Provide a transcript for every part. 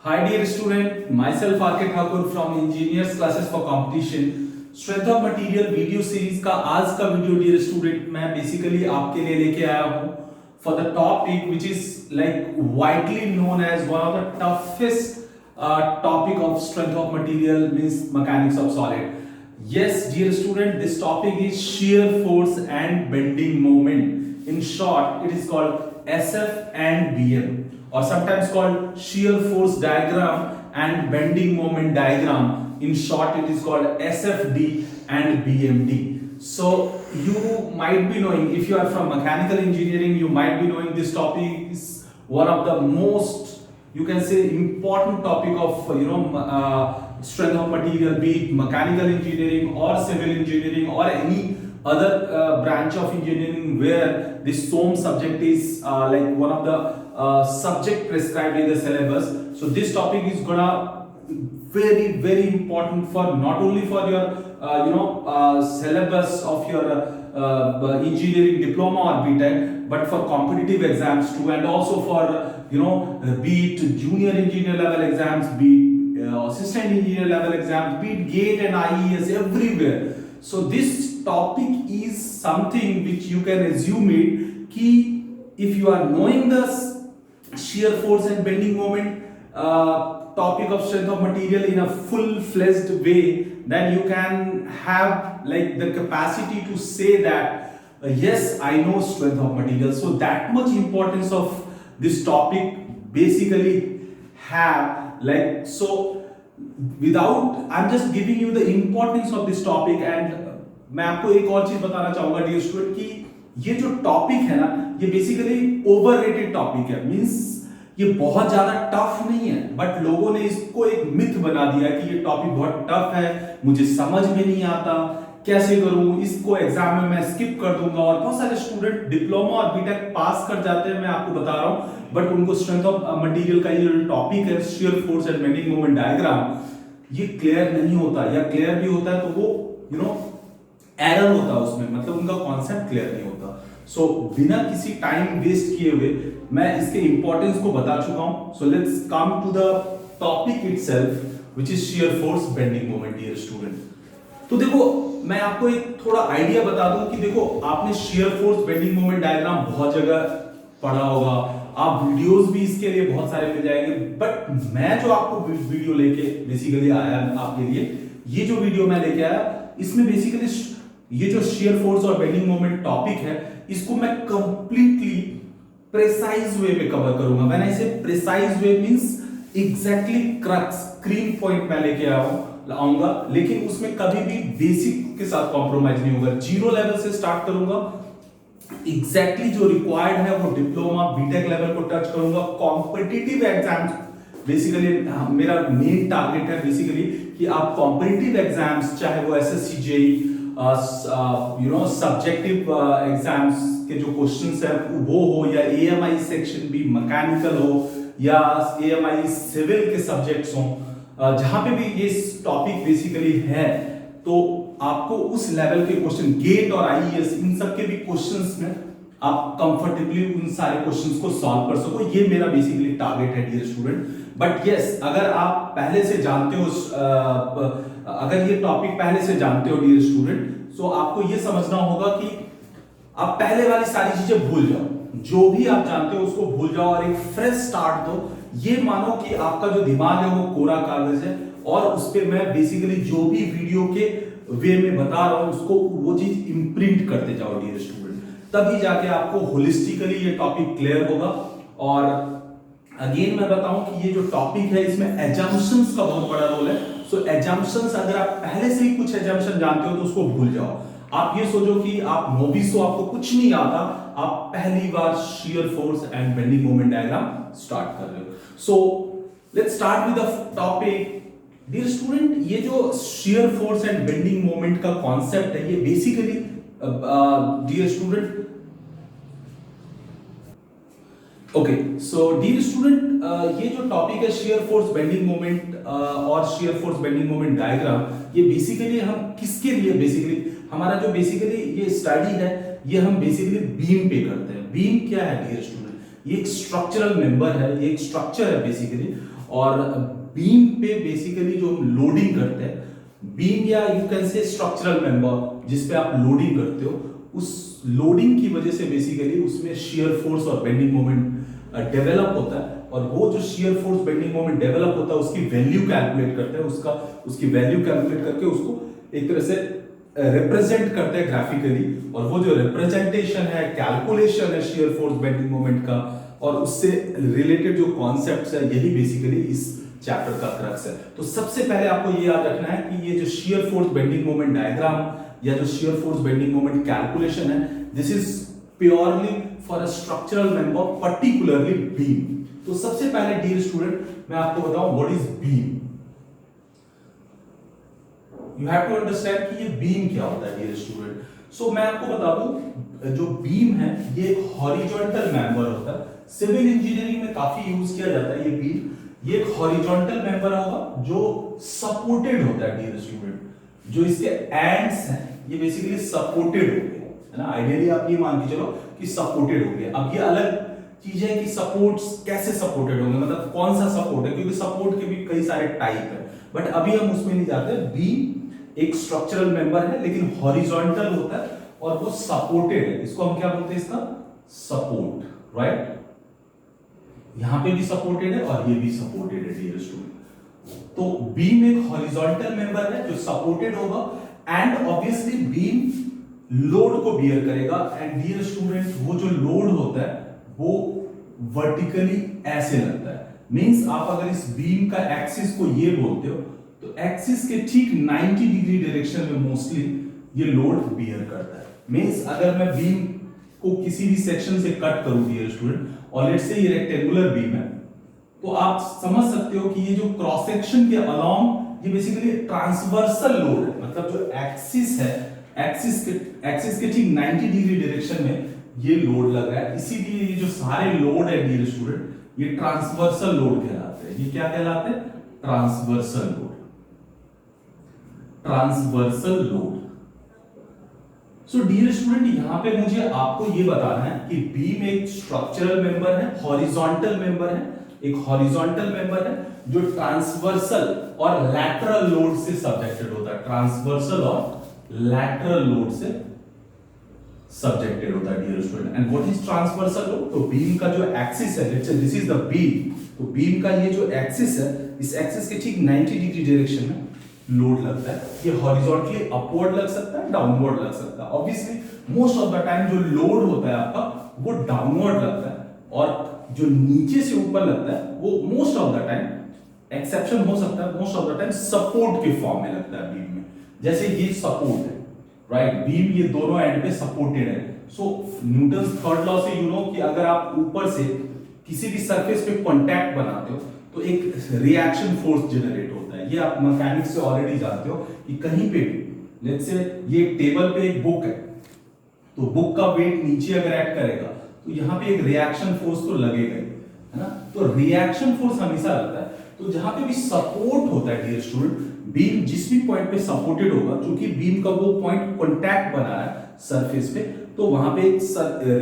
Hi dear student, myself R.K. Thakur from Engineers Classes for Competition. Strength of Material video series का आज का video dear student मैं basically आपके लिए लेके आया हूँ for the topic which is like widely known as one of the toughest topic of strength of material means mechanics of solid. Yes, dear student, this topic is shear force and bending moment. In short, it is called SF and BM. Or sometimes called shear force diagram and bending moment diagram. In short, it is called SFD and BMD. So you might be knowing, if you are from mechanical engineering, you might be knowing this topic is one of the most, you can say, important topic of strength of material, be it mechanical engineering or civil engineering or any other branch of engineering where this SOM subject is like one of the subject prescribed in the syllabus. So this topic is gonna very important for not only for your syllabus of your engineering diploma or BTech, but for competitive exams too, and also for be it junior engineer level exams, be it assistant engineer level exams, be it GATE and IES, everywhere. So this topic is something which you can assume it कि if you are knowing the shear force and bending moment topic of strength of material in a full-fledged way, then you can have like the capacity to say that yes, I know strength of material. So that much importance of this topic basically have like so. Without, I'm just giving you the importance of this topic, and मैं आपको एक और चीज बताना चाहूंगा dear student कि ये जो टॉपिक है ना, ये बेसिकली ओवररेटेड टॉपिक है. मींस ये बहुत ज्यादा टफ नहीं है, बट लोगों ने इसको एक मिथ बना दिया कि ये टॉपिक बहुत टफ है, मुझे समझ में नहीं आता, कैसे करूं, इसको एग्जाम में मैं स्किप कर दूंगा. और बहुत सारे स्टूडेंट डिप्लोमा और बीटेक पास कर जाते हैं, मैं आपको बता रहा हूं, बट उनको स्ट्रेंथ ऑफ मटेरियल का ये टॉपिक है shear force and bending moment diagram, ये क्लियर नहीं होता, या क्लियर भी होता है तो वो एरर होता है उसमें, मतलब उनका कॉन्सेप्ट क्लियर नहीं होता. सो बिना किसी टाइम वेस्ट किए हुए मैं इसके इंपॉर्टेंस को बता चुका हूं. So let's come to the topic itself which is shear force bending moment dear student. तो देखो, मैं आपको एक थोड़ा आइडिया बता दूं कि देखो, आपने shear force bending moment diagram बहुत जगह पढ़ा होगा, आप वीडियोस भी इसके लिए बहुत सारे मिल जाएंगे, बट मैं जो आपको वीडियो लेके बेसिकली आया आपके लिए, ये जो वीडियो मैं लेके आया, इसमें बेसिकली ये जो शियर फोर्स और बेंडिंग मोमेंट टॉपिक है, इसको मैं कंप्लीटली प्रिसाइज वे में कवर करूंगा. व्हेन आई से प्रिसाइज वे means exactly crux screen point में लेके आऊंगा, लेकिन उसमें कभी भी बेसिक के साथ कॉम्प्रोमाइज नहीं होगा. जीरो लेवल से स्टार्ट करूंगा, एग्जैक्टली जो रिक्वायर्ड है वो डिप्लोमा बीटेक लेवल को टच करूंगा. कॉम्पिटिटिव एग्जाम्स बेसिकली मेरा मेन टारगेट है बेसिकली कि आप कॉम्पिटिटिव एग्जाम्स, चाहे वो एसएससी जेईई सब्जेक्टिव एग्जाम्स के जो क्वेश्चंस है वो हो, या एएमआई सेक्शन भी मैकेनिकल हो, या एएमआई सिविल के सब्जेक्ट्स हो, जहां पे भी ये टॉपिक बेसिकली है, तो आपको उस लेवल के क्वेश्चन, गेट और आईईएस, इन सब के भी क्वेश्चंस में आप कंफर्टेबली उन सारे क्वेश्चंस को सॉल्व कर सको. ये मेरा बेसिकली टारगेट है डियर स्टूडेंट. बट यस, अगर आप पहले से जानते हो, अगर ये टॉपिक पहले से जानते हो डियर स्टूडेंट, तो आपको ये समझना होगा कि आप पहले वाली सारी चीजें भूल जाओ, जो भी आप जानते हो उसको भूल जाओ और एक फ्रेश स्टार्ट दो. ये मानो कि आपका जो दिमाग है वो कोरा कागज है, और उस पर मैं बेसिकली जो भी वीडियो के वे में बता रहा हूं उसको वो चीज इम्प्रिंट करते जाओ डियर स्टूडेंट. तभी जाके आपको होलिस्टिकली ये टॉपिक क्लियर होगा. और अगेन मैं बताऊं कि ये जो टॉपिक है, इसमें एजम्पशंस का बहुत बड़ा रोल है. सो एजम्पशंस, अगर आप पहले से ही कुछ एजम्पशन जानते हो तो उसको भूल जाओ. आप ये सोचो कि आप नोविस हो, आपको कुछ नहीं आता, आप पहली बार shear force and bending moment diagram start कर रहे हो. So let's start with the topic dear student. ये जो shear force and bending moment का कॉन्सेप्ट है, ये basically dear student, okay, so dear student, ये जो टॉपिक है शियर फोर्स बेंडिंग मोमेंट और shear force bending moment diagram, ये बेसिकली हम किसके लिए, बेसिकली हमारा जो बेसिकली ये स्टडी है, ये हम बेसिकली बीम पे करते हैं. बीम क्या है डियर स्टूडेंट? ये एक स्ट्रक्चरल मेंबर है, ये एक स्ट्रक्चर है बेसिकली, और बीम पे बेसिकली जो हम लोडिंग करते हैं, बीम या you can say structural member जिस पे आप लोडिंग करते हो, उस लोडिंग की वजह से बेसिकली उसमें शियर फोर्स और बेंडिंग मोमेंट डेवलप होता है, और वो जो shear force bending moment develop होता है उसकी वैल्यू कैलकुलेट करते हैं, उसकी वैल्यू कैलकुलेट करके उसको एक तरह से रिप्रेजेंट करते हैं ग्राफिकली, और वो जो रिप्रेजेंटेशन है, कैलकुलेशन है शियर फोर्स बेंडिंग मोमेंट का और उससे रिलेटेड जो कॉन्सेप्ट्स है, यही बेसिकली इस चैप्टर का क्रक्स है। तो सबसे पहले आपको ये याद रखना है कि ये जो shear force bending moment diagram या जो shear force bending moment calculation है, this is purely for a structural member, particularly beam. तो सबसे पहले डियर स्टूडेंट मैं आपको बताऊं what is beam. You have to understand कि ये बीम क्या होता है डियर स्टूडेंट। सो मैं आपको बता दूं, जो बीम है ये एक हॉरिजॉन्टल मेंबर होता है, सिविल इंजीनियरिंग में काफी यूज किया जाता है ये बीम। ये एक हॉरिजॉन्टल मेंबर होगा जो सपोर्टेड होता है डियर स्टूडेंट। जो इसके एंड्स हैं ये बेसिकली सपोर्टेड होंगे, है ना। आइडियली आप ये मान के चलो कि सपोर्टेड होंगे। अब ये अलग चीज है कि सपोर्ट्स कैसे सपोर्टेड होंगे, मतलब कौन सा सपोर्ट है, क्योंकि सपोर्ट के भी कई सारे टाइप है, बट अभी हम उसमें नहीं जाते। बीम एक स्ट्रक्चरल मेंबर है लेकिन हॉरिजॉन्टल होता है और वो सपोर्टेड है। इसको हम क्या बोलते हैं, इसका सपोर्ट, राइट। यहां पे भी सपोर्टेड है और ये भी सपोर्टेड है डियर स्टूडेंट। तो बीम एक हॉरिजॉन्टल मेंबर है जो सपोर्टेड होगा, एंड ऑब्वियसली बीम लोड को बियर करेगा। एंड डियर स्टूडेंट वो जो लोड होता है वो वर्टिकली ऐसे लगता है। मींस आप अगर इस बीम का एक्सिस को ये बोलते हो, तो एक्सिस के ठीक 90 डिग्री डायरेक्शन में मोस्टली ये लोड बियर करता है। मींस अगर मैं बीम को किसी भी सेक्शन से कट करूं डियर स्टूडेंट, और लेट्स से ये रेक्टेंगुलर बीम है, तो आप समझ सकते हो कि ये जो क्रॉस सेक्शन के अलोंग ये बेसिकली ट्रांसवर्सल लोड है, मतलब जो एक्सिस है, एक्सिस के ठीक 90 डिग्री डायरेक्शन में ये लोड लग रहा है। इसीलिए ये जो सारे लोड है डियर स्टूडेंट ये ट्रांसवर्सल लोड कहलाते हैं। ये क्या कहलाते हैं, transversal load, transversal load. So dear student यहां पे मुझे आपको ये बताना है कि बीम एक स्ट्रक्चरल मेंबर है, हॉरिजॉन्टल मेंबर है, एक हॉरिजॉन्टल मेंबर है जो ट्रांसवर्सल और लैटरल लोड से सब्जेक्टेड होता है, ट्रांसवर्सल और लैटरल लोड से सब्जेक्टेड होता है dear student. And what is transversal load, तो बीम का जो एक्सिस है, let's say this is the beam, तो बीम का ये जो एक्सिस है, इस एक्सिस के ठीक 90 डिग्री डायरेक्शन में लोड लगता है। ये हॉरिजॉन्टली अपवर्ड लग सकता है, डाउनवर्ड लग सकता है। Obviously most of the time जो लोड होता है आपका वो डाउनवर्ड लगता है, और जो नीचे से ऊपर लगता है वो most of the time, exception हो सकता है, most of the time support के फॉर्म में लगता है बीम में। जैसे ये सपोर्ट है, राइट, बीम ये दोनों एंड पे सपोर्टेड है। सो न्यूटन्स थर्ड लॉ से यू नो कि अगर आप ऊपर से किसी भी सरफेस पे कांटेक्ट बनाते हो तो एक रिएक्शन फोर्स जनरेट होता है। ये आप मैकेनिक्स से ऑलरेडी जानते हो कि कहीं पे भी, लेट्स से ये टेबल पे एक बुक है, तो बुक का वेट नीचे अगर एक्ट करेगा तो यहाँ पे एक रिएक्शन फोर्स तो लगेगा ही, है ना। तो रिएक्शन फोर्स हमेशा लगता है। तो जहां पे भी सपोर्ट होता है डियर स्टूडेंट, बीम जिस भी पॉइंट पे सपोर्टेड होगा, क्योंकि बीम का वो पॉइंट कांटेक्ट बना है सरफेस पे, तो वहां पे एक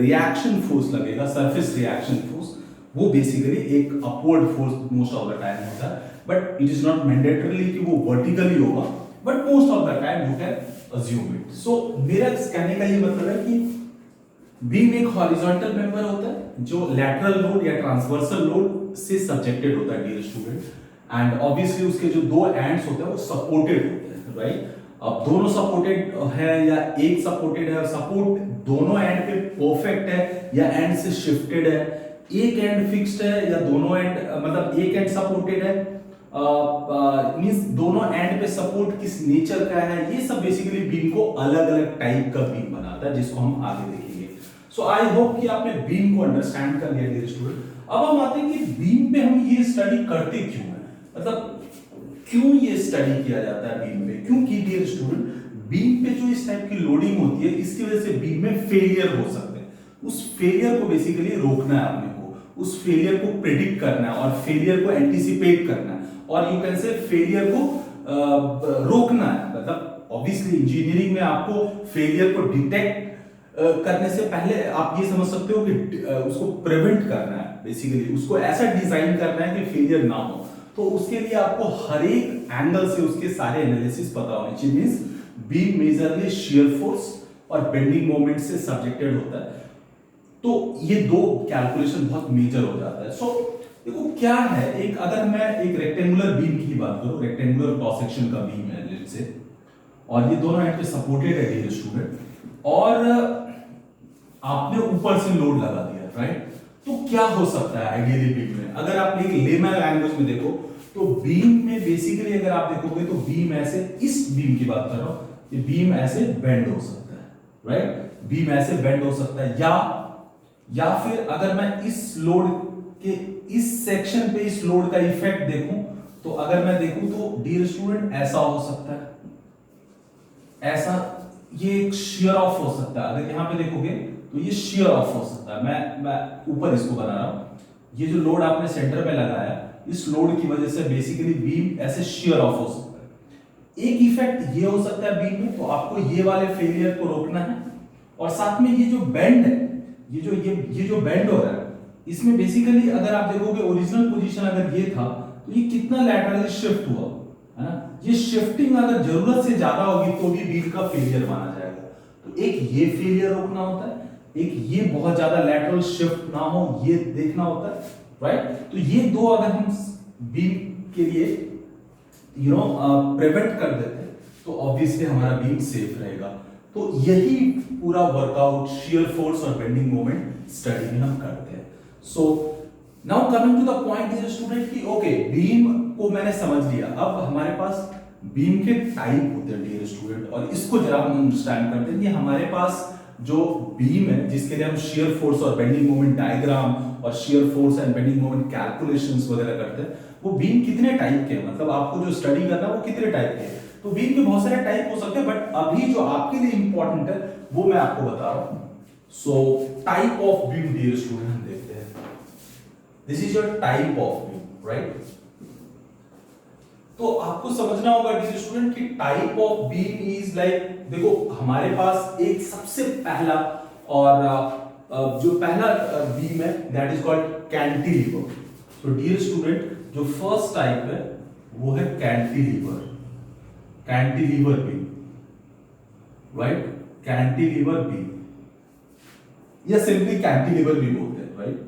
रिएक्शन फोर्स लगेगा, सरफेस रिएक्शन फोर्स। वो बेसिकली एक upward force most of the time होता है, but it is not mandatorily कि वो वर्टिकली होगा, but most of the time you can assume it. So मेरा कहने का ये मतलब है कि बीम एक हॉरिजॉन्टल मेंबर होता है जो लैटरल लोड या ट्रांसवर्सल लोड से सब्जेक्टेड होता है डियर स्टूडेंट। एंड ऑब्वियसली उसके जो दो एंड्स होते हैं वो सपोर्टेड होते हैं, राइट। अब दोनों सपोर्टेड है या एक सपोर्टेड है, सपोर्ट दोनों एंड पे परफेक्ट है या एंड से शिफ्टेड है, एक एंड फिक्स्ड है या दोनों एंड, मतलब एक एंड सपोर्टेड है, मींस दोनों एंड पे सपोर्ट किस नेचर का है, ये सब बेसिकली बीम को अलग अलग टाइप का बीम बनाता है, जिसको हम आगे देखेंगे। सो आई होप कि आपने बीम को अंडरस्टैंड कर लिया डियर स्टूडेंट। अब हम आते हैं कि बीम पे हम ये स्टडी करते क्यों है, मतलब क्यों ये स्टडी किया जाता है बीम पे, क्योंकि डियर स्टूडेंट बीम पे जो इस टाइप की लोडिंग होती है इसकी वजह से बीम में फेलियर हो सकते हैं। उस फेलियर को बेसिकली रोकना है आपने को, उस फेलियर को प्रेडिक्ट करना है और फेलियर को एंटिसिपेट करना है, और यू कैन से फेलियर को रोकना है। मतलब ऑब्वियसली इंजीनियरिंग में आपको फेलियर को डिटेक्ट करने से पहले आप ये समझ सकते हो कि उसको प्रिवेंट करना है, बेसिकली उसको ऐसा डिजाइन करना है कि फेलियर ना हो। तो उसके लिए आपको हर एक एंगल से उसके सारे एनालिसिस पता होने चाहिए। Means beam majorly shear force और बेंडिंग मोमेंट से सब्जेक्टेड होता है, तो ये दो कैलकुलेशन बहुत मेजर हो जाता है। सो देखो क्या है, एक अगर मैं एक रेक्टेंगुलर बीम की बात करूं, रेक्टेंगुलर क्रॉस सेक्शन का बीम है लेट्स से, और ये दोनों एंड पे सपोर्टेड है डियर स्टूडेंट, और आपने ऊपर से लोड लगा दिया, राइट? तो क्या हो सकता है आइडियली बीम में, अगर आप एक लेमैन लैंग्वेज में देखो तो बीम में बेसिकली अगर आप देखोगे तो बीम ऐसे, इस बीम की बात कर रहा हूं, ये बीम ऐसे बेंड हो सकता है, राइट? बीम ऐसे बेंड हो सकता है, या फिर अगर मैं इस लोड के इस सेक्शन पे इस लोड का इफेक्ट देखूं, तो अगर मैं देखूं तो डियर स्टूडेंट ऐसा हो सकता है, ऐसा, ये एक शेयर ऑफ हो सकता है। अगर यहां पे देखोगे तो ये शेयर ऑफ हो सकता है। मैं ऊपर इसको बना रहा हूं, ये जो लोड आपने सेंटर में लगाया, इस लोड की वजह से बेसिकली बीम ऐसे शेयर ऑफ हो सकता है। एक इफेक्ट ये हो सकता है बीम में, तो आपको ये वाले फेलियर को रोकना है, और साथ में ये जो बेंड है, ये जो बेंड हो रहा है, इसमें बेसिकली अगर आप देखोगे ओरिजिनल पोजीशन अगर ये था, तो ये कितना लैटरली शिफ्ट हुआ है ना, ये शिफ्टिंग अगर जरूरत से ज्यादा होगी तो भी बीम का फेलियर माना जाएगा। तो एक ये फेलियर रोकना होता है, एक ये बहुत ज्यादा लैटरल शिफ्ट ना हो ये देखना होता है, राइट? तो ये दो अगर हम बीम के लिए प्रिवेंट कर देते हैं तो ऑब्वियसली हमारा बीम सेफ रहेगा। तो यही पूरा वर्कआउट शियर फोर्स और बेंडिंग मोमेंट स्टडी में हम करते हैं। So now coming to the point dear student की ओके, बीम को मैंने समझ लिया, अब हमारे पास बीम के टाइप होते हैं डियर स्टूडेंट, और इसको जरा हम अंडरस्टैंड करते हैं कि हमारे पास जो बीम है जिसके लिए हम शियर फोर्स और बेंडिंग मोमेंट डायग्राम और shear force and bending moment calculations वगैरह करते हैं, वो बीम कितने टाइप के हैं, मतलब आपको जो स्टडी करना है वो कितने टाइप के हैं। तो बीम के बहुत सारे टाइप हो सकते हैं, बट अभी जो आपके लिए इंपॉर्टेंट है वो मैं आपको बता रहा हूं। So type of beam dear student हम देखते हैं, this is your type of beam, right? तो आपको समझना होगा डियर स्टूडेंट कि type of beam is like, देखो हमारे पास एक सबसे पहला और जो पहला बीम है दैट इज कॉल्ड कैंटिलीवर। तो डियर स्टूडेंट जो फर्स्ट टाइप है वो है cantilever, cantilever beam, right? Cantilever beam या सिंपली कैंटिलीवर बीम बोलते हैं, right?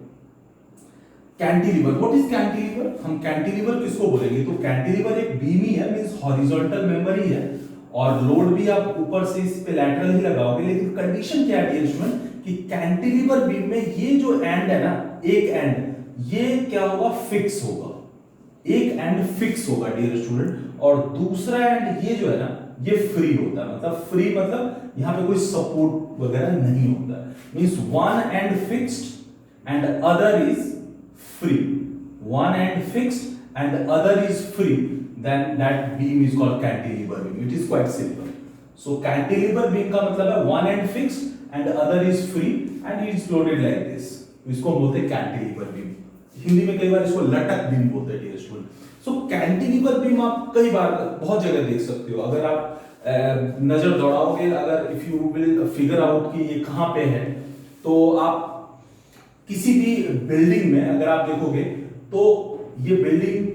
Cantilever, what is cantilever? हम कैंटिलीवर किसको बोलेंगे? तो कैंटिलीवर एक बीम ही है, मींस हॉरिजॉन्टल मेंबर ही है, और लोड भी आप ऊपर से इस पे लैटरल ही लगाओगे, लेकिन कंडीशन क्या है डियर स्टूडेंट कि कैंटिलीवर बीम में ये जो एंड है ना, एक एंड ये क्या होगा, फिक्स होगा, एक एंड फिक्स होगा डियर स्टूडेंट, और दूसरा एंड ये जो है ना ये फ्री होता है। मतलब फ्री मतलब यहां पे कोई सपोर्ट वगैरह नहीं होता है, means one and fixed and other is free, one end fixed and other is free, then that beam is called cantilever beam. It is quite simple. So cantilever beam का मतलब है one end fixed and other is free and it is loaded like this. इसको हम बोलते हैं cantilever beam. Hindi में कई बार इसको लटक बीम बोलते हैं डियर स्टूडेंट। सो कैंटिलीवर बीम आप कई बार बहुत जगह देख सकते हो, अगर आप नजर दौड़ाओगे, अगर if you will figure out कि ये कहां पे है, तो आप किसी भी बिल्डिंग में अगर आप देखोगे तो ये बिल्डिंग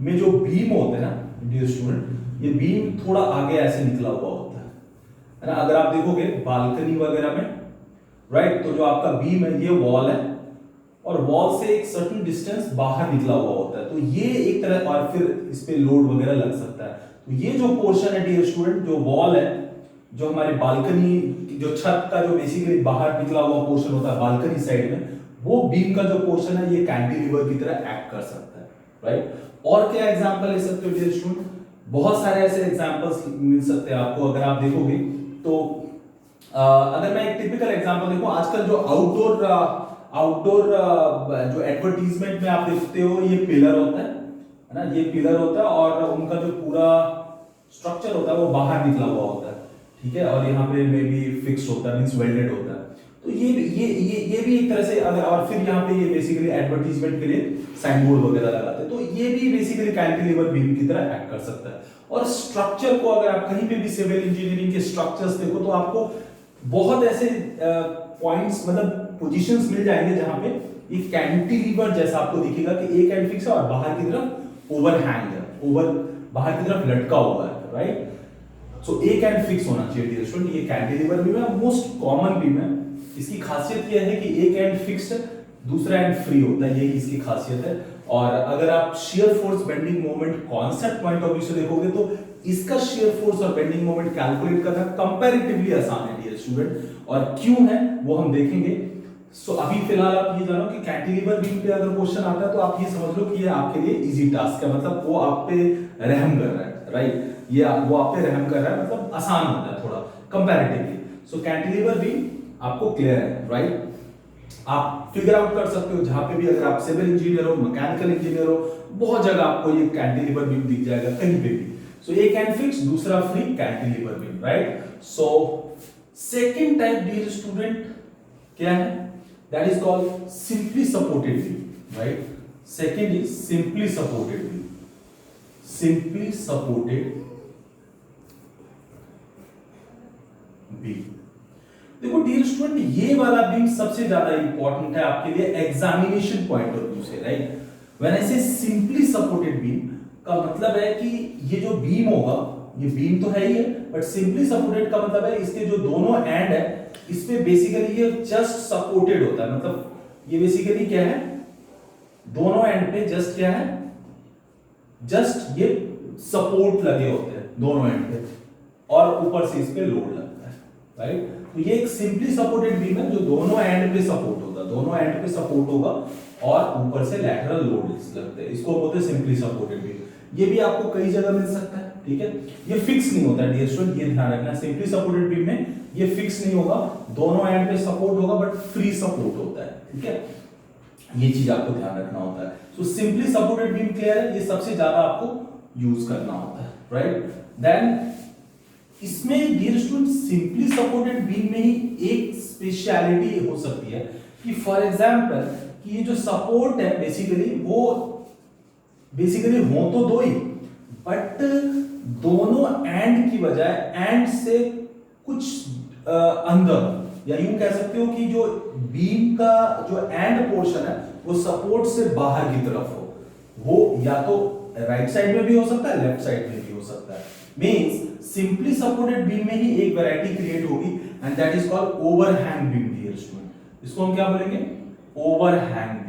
में जो बीम होते हैं ना डियर स्टूडेंट, ये बीम थोड़ा आगे ऐसे निकला हुआ होता है ना? अगर आप देखोगे बालकनी वगैरह में, राइट, तो जो आपका बीम है ये वॉल है, और वॉल से एक सर्टेन डिस्टेंस बाहर निकला हुआ होता है, तो ये एक तरह, और फिर इस पे लोड वगैरह लग सकता है। तो ये जो पोर्शन है डियर स्टूडेंट, जो वॉल है, जो हमारी बालकनी, जो छत का जो बेसिकली बाहर निकला हुआ पोर्शन होता है बालकनी साइड में, वो बीम का जो पोर्शन है ये कैंटिलीवर की तरह एक्ट कर सकता है, राइट? और क्या एग्जांपल ले सकते हो डियर स्टूडेंट? बहुत सारे ऐसे एग्जांपल्स मिल सकते हैं आपको, अगर आप देखोगे तो अगर मैं एक टिपिकल एग्जांपल देखूं, आजकल जो आउटडोर जो एडवर्टीजमेंट में आप देखते हो, ये पिलर होता है ना, ये पिलर होता है, और उनका जो पूरा स्ट्रक्चर होता है वो बाहर निकला हुआ होता है, ठीक है, और यहाँ पे मे बी फिक्स्ड होता है, मींस वेल्डेड होता है। तो ये भी एक तरह से अगर, और फिर यहाँ पे ये बेसिकली एडवर्टीजमेंट के लिए साइन बोर्ड वगैरह लगाते हैं, तो ये भी बेसिकली कैंटिलीवर बीम की तरह एक्ट कर सकता है। और स्ट्रक्चर को अगर आप कहीं पे भी सिविल इंजीनियरिंग के स्ट्रक्चर्स देखो तो आपको बहुत ऐसे पॉइंट्स, मतलब पोजीशंस मिल जाएंगे जहां पे ये कैंटिलीवर जैसा आपको दिखेगा कि एक एंड फिक्स है और बाहर की तरफ ओवरहैंग है, ओवर बाहर की तरफ लटका हुआ है, राइट। सो एक एंड फिक्स होना चाहिए डियर स्टूडेंट। ये कैंटिलीवर बीम है, मोस्ट कॉमन बीम है। इसकी खासियत यह है कि एक एंड फिक्स्ड है, दूसरा एंड फ्री होता है, यही इसकी खासियत है। और अगर आप shear force bending moment concept point of view से देखोगे तो इसका शियर फोर्स और बेंडिंग मोमेंट कैलकुलेट करना कंपैरेटिवली आसान है डियर स्टूडेंट। और क्यों है वो हम देखेंगे। सो अभी फिलहाल आप ये जानो कि कैंटिलीवर बीम पे अगर क्वेश्चन आता है तो आप ये समझ लो कि ये आपके लिए इजी टास्क है, मतलब वो आप पे रहम कर रहा है, राइट। वो आप पे रहम कर रहा है, मतलब आसान होता है थोड़ा कंपैरेटिवली। सो कैंटिलीवर बीम आपको क्लियर है, राइट। आप फिगर आउट कर सकते हो जहां पे भी, अगर आप सिविल इंजीनियर हो, मैकेनिकल इंजीनियर हो, बहुत जगह आपको ये कैंटिलीवर बीम दिख जाएगा कहीं पे भी। सो एक एंड फिक्स, दूसरा free cantilever beam, right. So second type dear student क्या है, that is called simply supported beam, right. Second is simply supported beam, simply supported beam. देखो डियर स्टूडेंट, ये वाला बीम सबसे ज्यादा इंपॉर्टेंट है आपके लिए एग्जामिनेशन पॉइंट ऑफ व्यू से, right. When I say simply supported beam का मतलब है कि ये जो बीम होगा, ये बीम तो है ही है, बट सिंपली सपोर्टेड का मतलब है इसके जो दोनों एंड है इस पे बेसिकली ये जस्ट सपोर्टेड होता है। मतलब ये बेसिकली क्या है, दोनों एंड पे जस्ट क्या है, जस्ट ये सपोर्ट लगे होते हैं दोनों एंड पे, और ऊपर से इस पे लोड लगता है, राइट। तो ये एक सिंपली सपोर्टेड बीम है जो दोनों एंड पे सपोर्ट होगा, दोनों एंड पे सपोर्ट होगा और ऊपर से लैटरल लोड लगते हैं, इसको बोलते हैं सिंपली सपोर्टेड बीम। ये भी आपको कई जगह मिल सकता है, ठीक है। ये फिक्स नहीं होता डियर स्टूडेंट, ये ध्यान रखना। सिंपली सपोर्टेड बीम में ये फिक्स नहीं होगा, दोनों एंड पे सपोर्ट होगा बट फ्री सपोर्ट होता है, ठीक है। ये चीज आपको ध्यान रखना होता है। So simply supported beam clear है, ये सबसे ज्यादा आपको यूज करना होता है, राइट। देन इसमें dear student simply supported beam में ही एक स्पेशलिटी हो सकती है कि फॉर एग्जांपल कि ये जो सपोर्ट है बेसिकली हो तो दो ही, बट दोनों एंड की बजाय एंड से कुछ अंदर, या यूं कह सकते हो कि जो बीम का जो एंड पोर्शन है वो सपोर्ट से बाहर की तरफ हो, वो या तो राइट साइड में भी हो सकता है, लेफ्ट साइड में भी हो सकता है। मींस सिंपली सपोर्टेड बीम में ही एक वैरायटी क्रिएट होगी and that is called overhang beam dear student. इसको हम क्या बोलेंगे, overhang beam.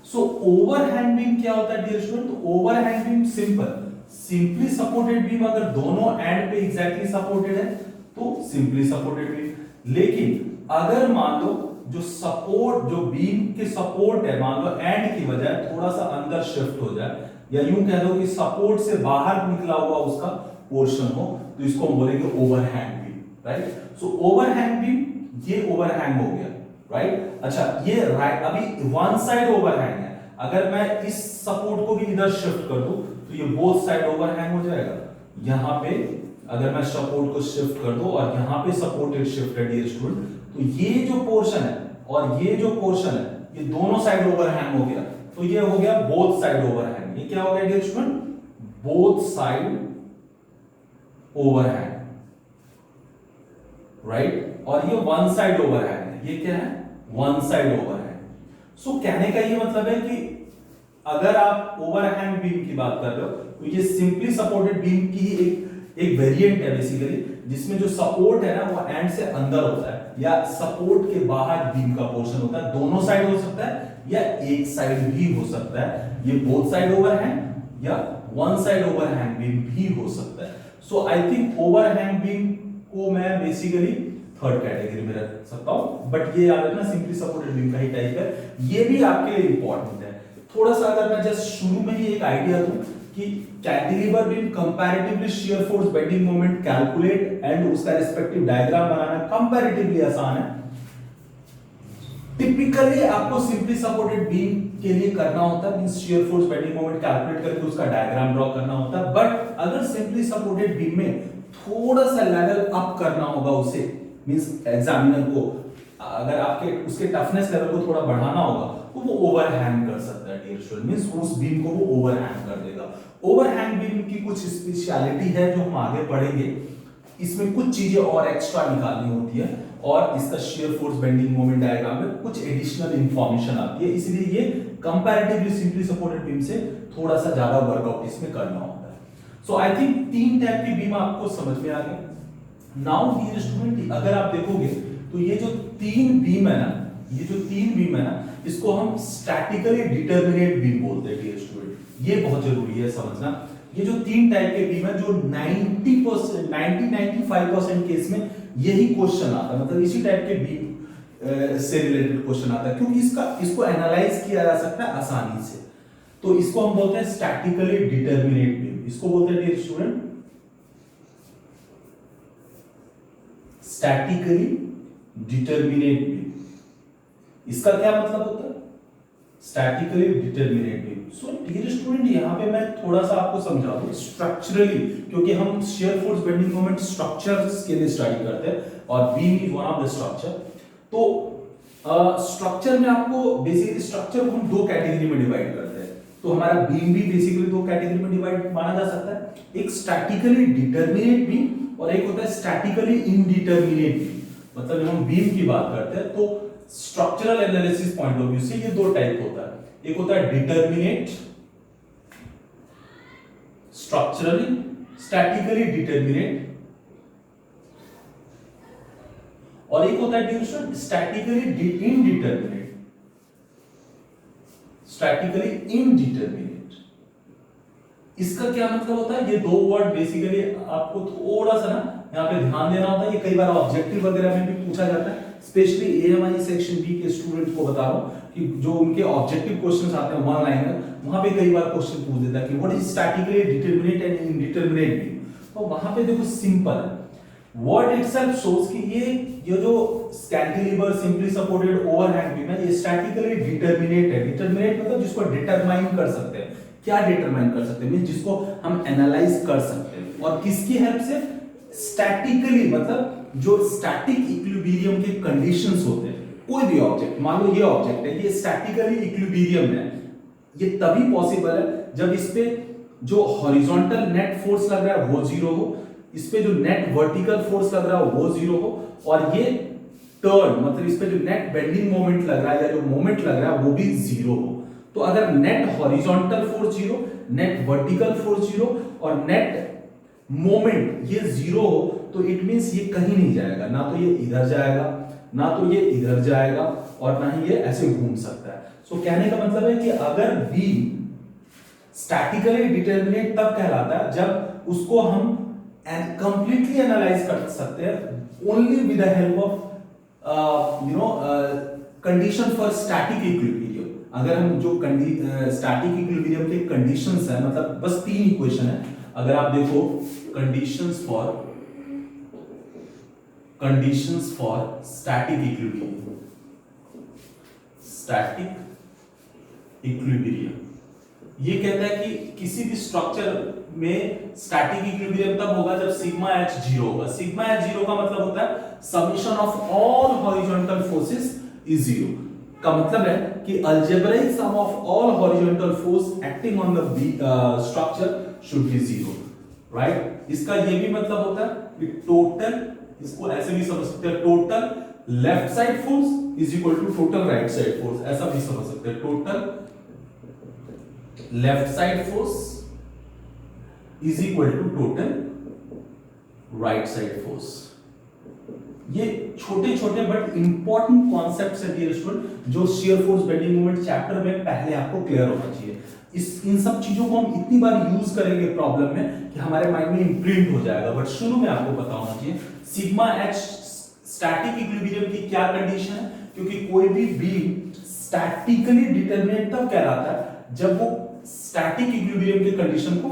So overhang beam क्या होता है डियर स्टूडेंट, तो overhang beam simple, simply supported beam अगर दोनों एंड पे एग्जैक्टली सपोर्टेड है तो सिंपली सपोर्टेड बीम। लेकिन अगर मान लो जो सपोर्ट, जो बीम के सपोर्ट है, मान लो एंड की बजाय थोड़ा सा अंदर शिफ्ट हो जाए, या यूं कह दो कि सपोर्ट से बाहर निकला हुआ उसका पोर्शन हो, तो इसको हम बोलेंगे ओवरहैंग बीम, राइट। सो ओवरहैंग बीम, ये ओवरहैंग हो गया, राइट। अच्छा, ये राइट, अभी वन साइड ओवरहैंग है, अगर मैं इस सपोर्ट को भी इधर शिफ्ट कर दूं तो ये बोथ साइड ओवरहैंग हो जाएगा। यहां पे अगर मैं सपोर्ट को शिफ्ट कर दूं और यहां पे सपोर्टेड शिफ्ट है डियर स्टूडेंट, तो ये जो पोर्शन है और ये जो पोर्शन है ये दोनों साइड ओवरहैंग हो गया, तो ये हो गया बोथ साइड ओवरहैंग। ये क्या हो गया dear student, both side overhang, right. और ये वन साइड ओवरहैंग है, ये क्या है, वन साइड ओवरहैंग। सो कहने का ये मतलब है कि अगर आप ओवरहैंग बीम की बात कर रहे हो तो ये सिंपली सपोर्टेड बीम की ही एक वेरिएंट है बेसिकली, जिसमें जो सपोर्ट है ना वो एंड से अंदर होता है या सपोर्ट के बाहर बीम का पोर्शन होता है। दोनों साइड हो सकता है या एक साइड भी हो सकता है, ये बोथ साइड ओवरहैंग या वन साइड ओवरहैंग बीम भी हो सकता है। सो आई थिंक ओवरहैंग बीम को मैं बेसिकली थर्ड कैटेगरी में रख सकता हूं, बट ये याद रखना सिंपली सपोर्टेड बीम का ही टाइप है, ये भी आपके लिए इंपॉर्टेंट है। थोड़ा सा अगर मैं जस्ट शुरू में ही एक आइडिया दूं कि cantilever beam comparatively shear force bending moment calculate and उसका रिस्पेक्टिव डायग्राम बनाना कंपैरेटिवली आसान है। टिपिकली आपको सिंपली सपोर्टेड बीम के लिए करना होता है, means shear force bending moment calculate करके उसका डायग्राम ड्रॉ करना होता है। बट अगर सिंपली सपोर्टेड बीम में थोड़ा सा लेवल अप करना होगा उसे, मींस एग्जामिनर को अगर आपके उसके टफनेस लेवल को थोड़ा बढ़ाना होगा तो वो ओवरहैंग कर सकता है डियर स्टूडेंट, मींस उस बीम को वो ओवरहैंग कर देगा। ओवरहैंग बीम की कुछ स्पेशलिटी है जो हम आगे पढ़ेंगे, इसमें कुछ चीजें और एक्स्ट्रा निकालनी होती है और इसका shear force bending moment diagram में कुछ एडिशनल इंफॉर्मेशन आती है, इसलिए ये कंपैरेटिवली सिंपली सपोर्टेड बीम से थोड़ा सा ज्यादा वर्कआउट इसमें करना होता है। सो आई थिंक 3 टाइप की बीम आपको समझ में आ गए। नाउ डियर स्टूडेंट, अगर आप देखोगे तो ये जो 3 बीम है ना, ये जो 3 बीम है ना, इसको हम स्टैटिकली डिटरमिनेट बीम बोलते हैं डियर स्टूडेंट। ये बहुत जरूरी है समझना। ये जो 3 टाइप के बीम है, जो 90% 95% केस में यही क्वेश्चन आता है, मतलब इसी टाइप के बीम से रिलेटेड क्वेश्चन आता है, क्योंकि इसको एनालाइज किया जा सकता है आसानी से। तो इसको हम बोलते हैं स्टैटिकली डिटरमिनेट बीम। इसको बोलते हैं dear student statically determinate beam. इसका क्या मतलब होता है? Statically determinate beam. So dear student, यहां पे मैं थोड़ा सा आपको समझा दूं स्ट्रक्चरली, क्योंकि हम shear force bending moment structures के लिए स्टडी करते हैं और beam is one of the structure. तो स्ट्रक्चर में आपको बेसिकली स्ट्रक्चर को हम 2 कैटेगरी में डिवाइड करते हैं। तो हमारा बीम भी बेसिकली 2 कैटेगरी में डिवाइड माना जा सकता है। एक स्टैटिकली डिटरमिनेट बीम और एक होता है स्टैटिकली इनडिटरमिनेट बीम। मतलब जब हम बीम की बात करते हैं तो structural analysis point of view से ये 2 टाइप होता है। एक होता है डिटरमिनेट, स्ट्रक्चरली स्टैटिकली डिटरमिनेट, और एक होता है स्टैटिकली इनडिटरमिनेट। स्टैटिकली इनडिटरमिनेट, इसका क्या मतलब होता है? ये 2 वर्ड बेसिकली आपको थोड़ा सा ना यहाँ पे ध्यान देना होता है। ये कई बार ऑब्जेक्टिव वगैरह में भी पूछा जाता है, स्पेशली एएमआई सेक्शन बी के स्टूडेंट्स को बता रहा हूं कि जो उनके ऑब्जेक्टिव क्वेश्चंस आते हैं 1 लाइनर, वहां पे कई बार क्वेश्चन पूछ देता है कि what is statically determinate and indeterminate beam. तो वहां पे देखो सिंपल है, वर्ड इटसेल्फ शोज कि ये जो cantilever simply supported overhang beam है, ये स्टैटिकली डिटरमिनेट है। डिटरमिनेट मतलब जिसको डिटरमाइन कर सकते हैं। क्या डिटरमाइन कर सकते हैं? मींस जिसको हम एनालाइज कर सकते हैं। और किसकी हेल्प से? स्टैटिकली, मतलब जो स्टैटिक इक्विलिब्रियम के कंडीशंस होते हैं। कोई भी ऑब्जेक्ट, मान लो ये ऑब्जेक्ट है, ये स्टैटिकली इक्विलिब्रियम है। ये तभी पॉसिबल है जब इस पे जो हॉरिजॉन्टल नेट फोर्स लग रहा है वो 0 हो, इस पे जो नेट वर्टिकल फोर्स लग रहा है वो 0 हो, और ये टर्न मतलब इस पे जो नेट बेंडिंग मोमेंट लग रहा है या जो मोमेंट लग रहा है वो भी 0 हो। तो अगर net horizontal force 0, net vertical force 0 और नेट मोमेंट ये 0 हो, तो इट मींस ये कहीं नहीं जाएगा। ना तो ये इधर जाएगा, ना तो ये इधर जाएगा, और ना ही ये ऐसे घूम सकता है। सो कहने का मतलब है कि अगर बीम स्टैटिकली डिटरमिनेट तब कहलाता है जब उसको हम कंप्लीटली एनालाइज कर सकते हैं only with the help of condition for static equilibrium. अगर हम जो स्टैटिक इक्विलिब्रियम के कंडीशंस है, मतलब बस 3 इक्वेशन है, अगर आप देखो कंडीशंस फॉर स्टैटिक इक्विलिब्रियम, ये कहता है कि किसी भी स्ट्रक्चर में स्टैटिक इक्विलिब्रियम तब होगा जब सिग्मा एच 0 होगा। सिग्मा एच 0 का मतलब होता है summation of all horizontal forces is 0। का मतलब है कि algebraic sum of all horizontal force acting on the structure should be 0, right. इसका ये भी मतलब होता है कि टोटल, इसको ऐसे भी समझ सकते हैं, total left side force is equal to total right side force, ऐसा भी समझ सकते हैं। Total left side force is equal to total right side force. ये छोटे छोटे बट इंपॉर्टेंट कॉन्सेप्ट्स है डियर स्टूडेंट, जो shear force bending moment chapter में पहले आपको क्लियर होना चाहिए। इन सब चीजों को हम इतनी बार यूज करेंगे प्रॉब्लम में कि हमारे माइंड में इम्प्रिंट हो जाएगा। बट शुरू में आपको पता होना चाहिए सिग्मा एच स्टैटिक इक्विलिब्रियम की क्या कंडीशन है, क्योंकि कोई भी बीम स्टैटिकली डिटरमिनेट तब कहलाता है जब वो स्टैटिक इक्विलिब्रियम के कंडीशन को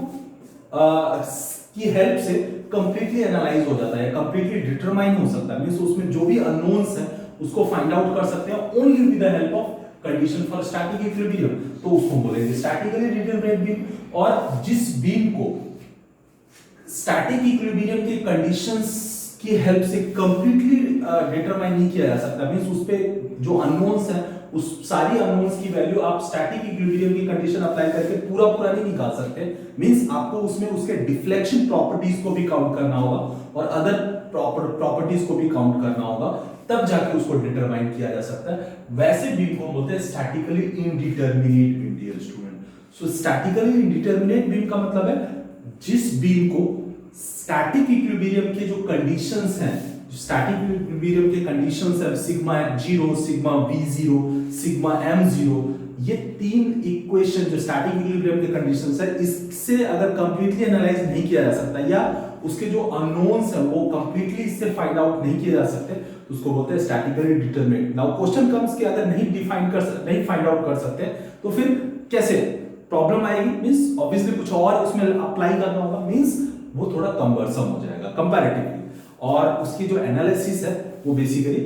की हेल्प से कंप्लीटली एनालाइज हो जाता है, कंप्लीटली डिटरमाइन हो सकता है। मींस उसमें जो भी अननोन्स हैं उसको फाइंड आउट कर सकते हैं only with the help of condition for static equilibrium. तो उसको बोलेंगे स्टैटिकली डिटरमिनेट बीम। और जिस बीम को स्टैटिक इक्विलिब्रियम के कंडीशंस की हेल्प से कंप्लीटली डिटरमाइन नहीं किया जा सकता, मींस उस पे जो अननोन्स हैं उस सारी अननोन्स की वैल्यू आप स्टैटिक इक्विलिब्रियम की कंडीशन अप्लाई करके पूरा नहीं निकाल सकते। मींस आपको उसमें उसके डिफ्लेक्शन प्रॉपर्टीज को भी काउंट करना होगा और अदर प्रॉपर्टीज को भी काउंट करना होगा, तब जाके उसको डिटरमाइन किया जा सकता है। वैसे बीम को बोलते हैं statically indeterminate beam dear student. So statically indeterminate beam का मतलब है जिस बीम को स्टैटिक इक्विलिब्रियम के जो कंडीशंस हैं, जो स्टैटिक इक्विलिब्रियम के कंडीशंस है, sigma 0, sigma v0, sigma m0, ये तीन इक्वेशन जो स्टैटिक इक्विलिब्रियम के कंडीशंस है, इससे अगर कंप्लीटली एनालाइज नहीं किया जा सकता या उसके जो अननोन्स है वो कंप्लीटली इससे फाइंड आउट नहीं किए जा सकते, तो उसको बोलते हैं statically determinate. Now question comes कि अगर नहीं फाइंड आउट कर सकते तो फिर कैसे प्रॉब्लम आएगी, मींस ऑब्वियसली कुछ और उसमें अप्लाई करना होगा, मींस वो थोड़ा कम्बरसम हो जाएगा कंपैरेटिवली, और उसकी जो एनालिसिस है वो बेसिकली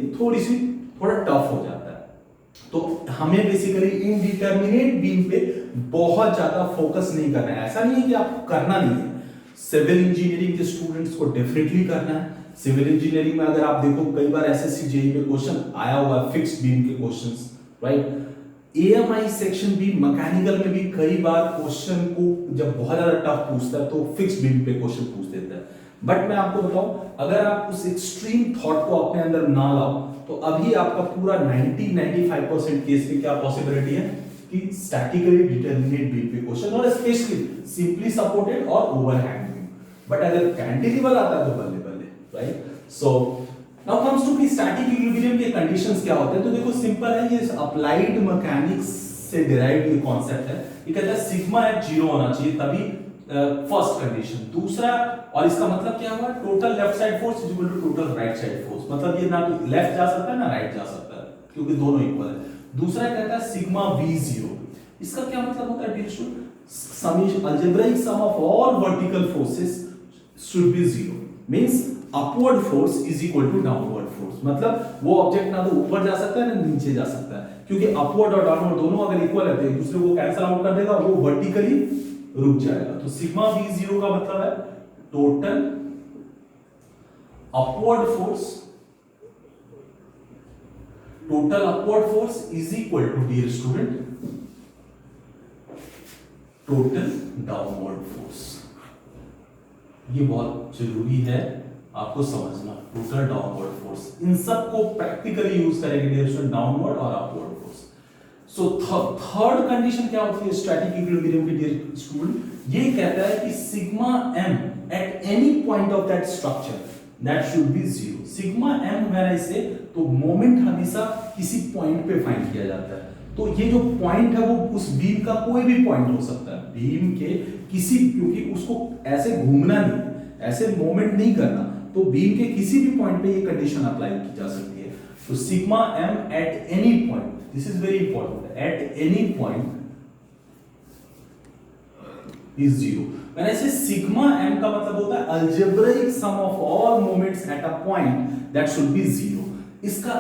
थोड़ा टफ हो जाता है। तो हमें बेसिकली इनडिटरमिनेट बीम पे बहुत ज्यादा फोकस नहीं करना है। ऐसा नहीं है कि आपको करना नहीं है, सिविल इंजीनियरिंग के स्टूडेंट्स को डेफिनेटली करना है। सिविल इंजीनियरिंग में अगर आप देखो कई बार एसएससी जेईई में क्वेश्चन आया हुआ है फिक्स्ड बीम के क्वेश्चंस, राइट। एएमआई सेक्शन भी मैकेनिकल में भी कई बार क्वेश्चन को जब बहुत ज्यादा टफ पूछता है तो फिक्स्ड बीम पे क्वेश्चन पूछ देता है। बट मैं आपको बताऊं, अगर आप उस एक्सट्रीम थॉट को अपने अंदर ना लाओ तो अभी आपका पूरा 90-95% केस में क्या पॉसिबिलिटी है कि स्टैटिकली डिटरमिनेट बीम पे क्वेश्चन, और स्पेशली सिंपली सपोर्टेड और ओवरहैंग बीम। बट अगर कैंटिलीवर आता है तो बल्ले बल्ले, right. So now comes to कि स्टैटिक इक्विलिब्रियम के कंडीशंस क्या होते हैं। तो देखो सिंपल है, ये अप्लाइड मैकेनिक्स से डिराइव्ड ये कॉन्सेप्ट है। ये कहता है सिग्मा एट 0 होना चाहिए तभी फर्स्ट कंडीशन। दूसरा, और इसका मतलब क्या हुआ, total left side force is equal to total right side force, मतलब ये ना तो लेफ्ट जा सकता है ना राइट जा सकता है क्योंकि दोनों इक्वल है। दूसरा कहता है सिग्मा v0, इसका क्या मतलब होता है dear student, summation algebraic sum of all vertical forces should be 0, means upward force is equal to downward force, मतलब वो ऑब्जेक्ट ना तो ऊपर जा सकता है ना नीचे जा सकता है, क्योंकि अपवर्ड और डाउनवर्ड दोनों अगर इक्वल है तो एक दूसरे को कैंसिल आउट कर देगा, वो वर्टिकली रुक जाएगा। तो सिग्मा v0 का मतलब है total upward force is equal to dear student total downward force. ये बहुत जरूरी है आपको समझना, टोटल डाउनवर्ड फोर्स। इन सब को प्रैक्टिकली यूज करेंगे डियर स्टूडेंट, डाउनवर्ड और upward force. So third condition क्या होती है स्टैटिक इक्विलिब्रियम की डियर स्टूडेंट, ये कहता है कि sigma m eight any point of that structure that should be 0। Sigma m when I से, तो मोमेंट हमेशा किसी पॉइंट पे फाइंड किया जाता है। तो ये जो पॉइंट है वो उस बीम का कोई भी पॉइंट हो सकता है, बीम के किसी, क्योंकि उसको ऐसे घूमना नहीं, ऐसे मोमेंट नहीं करना, तो बीम के किसी भी पॉइंट पे ये कंडीशन अप्लाई की जा सकती है। तो sigma m eight any point, this is very important, eight any point is 0। When I say sigma m का मतलब होता है algebraic sum of all moments at a point that should be 0। इसका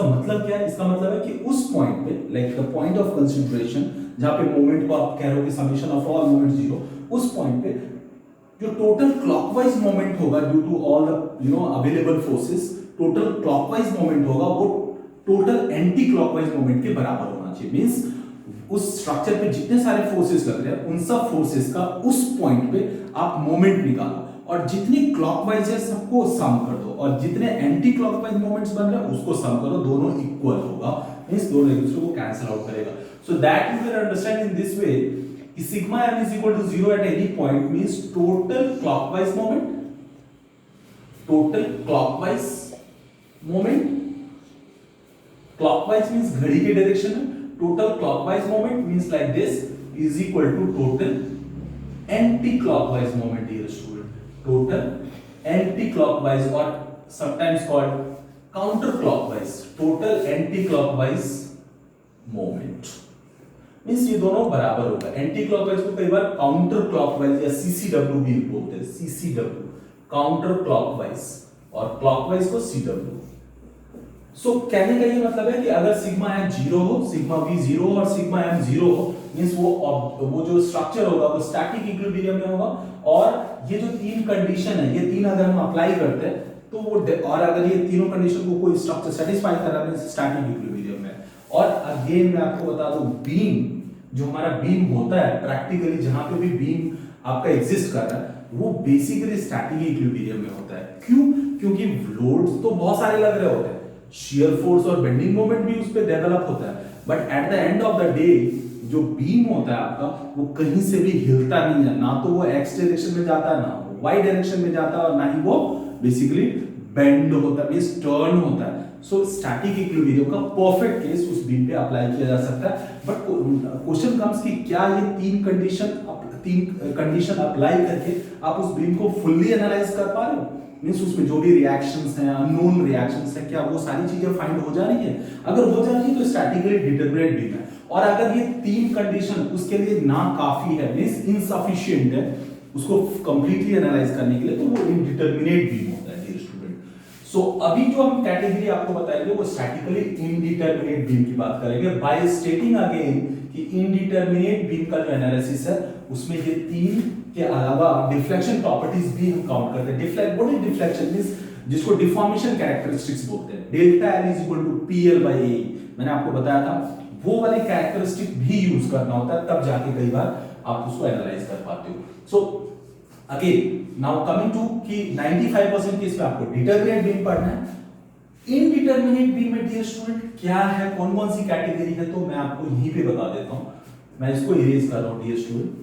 मतलब क्या है, इसका मतलब है कि उस पॉइंट पे, like the point of consideration जहां पे मोमेंट को आप कह रहे हो कि समेशन ऑफ ऑल मोमेंट 0, उस पॉइंट पे जो टोटल क्लॉकवाइज मोमेंट होगा due to all the available forces, total clockwise moment होगा वो टोटल एंटी क्लॉकवाइज मोमेंट के बराबर होना चाहिए। मींस उस स्ट्रक्चर पे जितने सारे फोर्सेस लग रहे हैं उन सब फोर्सेस का उस पॉइंट पे आप मोमेंट निकालो, और जितनी क्लॉकवाइज है सबको सम कर दो, और जितने एंटी क्लॉकवाइज मोमेंट्स बन रहे हैं उसको सम करो, दोनों इक्वल होगा, मींस दोनों एक दूसरे को कैंसिल आउट करेगा। So that you can understand in this way कि sigma m is equal to 0 at any point means total clockwise moment, clockwise means घड़ी के डायरेक्शन में, total clockwise moment means like this is equal to total anti-clockwise moment, dear student, total anti-clockwise or sometimes called counter-clockwise, total anti-clockwise moment means ये दोनों बराबर होगा। Anti-clockwise को कई बार counter-clockwise या CCW भी बोलते हैं, CCW काउंटर-क्लॉकवाइज, और क्लॉकवाइज को CW। सो कहने का ये मतलब है कि अगर सिग्मा m 0 हो, सिग्मा v 0 और सिग्मा m 0 हो, मींस वो जो स्ट्रक्चर होगा वो स्टैटिक इक्विलिब्रियम में होगा, और ये जो तीन कंडीशन है, ये तीन अगर हम अप्लाई करते हैं तो वो, और अगर ये तीनों कंडीशन को कोई स्ट्रक्चर सेटिस्फाई कर रहा है मींस स्टैटिक इक्विलिब्रियम में। और अगेन मैं आपको बता दूं, बीम जो हमारा बीम होता है प्रैक्टिकली जहां पे भी बीम आपका एग्जिस्ट कर रहा है वो बेसिकली स्टैटिक इक्विलिब्रियम में होता है। क्यों? क्योंकि लोड्स तो बहुत सारे लग रहे होते हैं, शेयर फोर्स और बेंडिंग मोमेंट भी उस पे डेवलप होता है, but at the end of the day जो बीम होता है आपका वो कहीं से भी हिलता नहीं है, ना तो वो एक्स डायरेक्शन में जाता है, ना वो वाई डायरेक्शन में जाता है, और ना ही वो बेसिकली बेंड होता है, टर्न होता है। सो स्टैटिक इक्विलिब्रियम का परफेक्ट केस उस बीम पे अप्लाई किया जा सकता है। बट क्वेश्चन कम्स कि क्या ये तीन कंडीशन अप्लाई करके आप उस बीम को फुल्ली एनालाइज कर पा रहे हो, मींस उसमें जो भी रिएक्शंस हैं, अननोन रिएक्शंस हैं, क्या वो सारी चीजें फाइंड हो जा रही है? अगर हो जा रही है तो स्टैटिकली डिटरमिनेट बीम है। और अगर ये तीन कंडीशन उसके लिए ना काफी है, मींस इनसफिशिएंट है उसको कंप्लीटली एनालाइज करने के लिए, तो वो इनडिटरमिनेट बीम होता है डियर स्टूडेंट। सो अभी जो हम कैटेगरी आपको बताएंगे वो स्टैटिकली इनडिटरमिनेट बीम की बात करेंगे, बाय स्टेटिंग अगेन कि इनडिटरमिनेट बीम का जो एनालिसिस है उसमें ये तीन के अलावा डिफ्लेक्शन प्रॉपर्टीज भी हम काउंट करते हैं। व्हाट इज डिफ्लेक्शन मींस, जिसको डिफॉर्मेशन कैरेक्टरिस्टिक्स बोलते हैं। Delta L is equal to PL by A, मैंने आपको बताया था वो वाले कैरेक्टरिस्टिक भी यूज करना होता है, तब जाके कई बार आप उसको एनालाइज कर पाते हो। So again now coming to कि 95% केस में आपको डिटरमिनेट बीम पढ़ना है। इनडिटरमिनेट बीम में डियर स्टूडेंट क्या है, कौन कौन सी कैटेगरी है, तो मैं आपको यहीं पे बता देता हूं। मैं इसको इरेज कर रहा हूं डियर स्टूडेंट।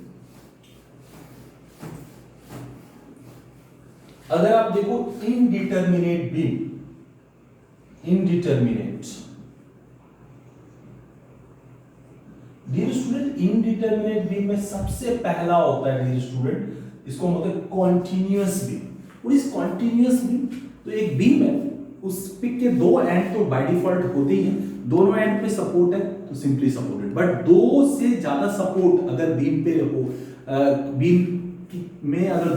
अगर आप देखो indeterminate beam, indeterminate dear student, indeterminate beam में सबसे पहला होता है डियर स्टूडेंट, इसको हम बोलते हैं कॉन्टिन्यूअस बीम। और इस कॉन्टिन्यूअस बीम, तो एक बीम है उस पिक के दो एंड तो बाय डिफॉल्ट होते ही हैं, दोनों एंड पे सपोर्ट है तो सिंपली सपोर्टेड। बट दो से ज्यादा सपोर्ट अगर बीम पे हो, बीम में अगर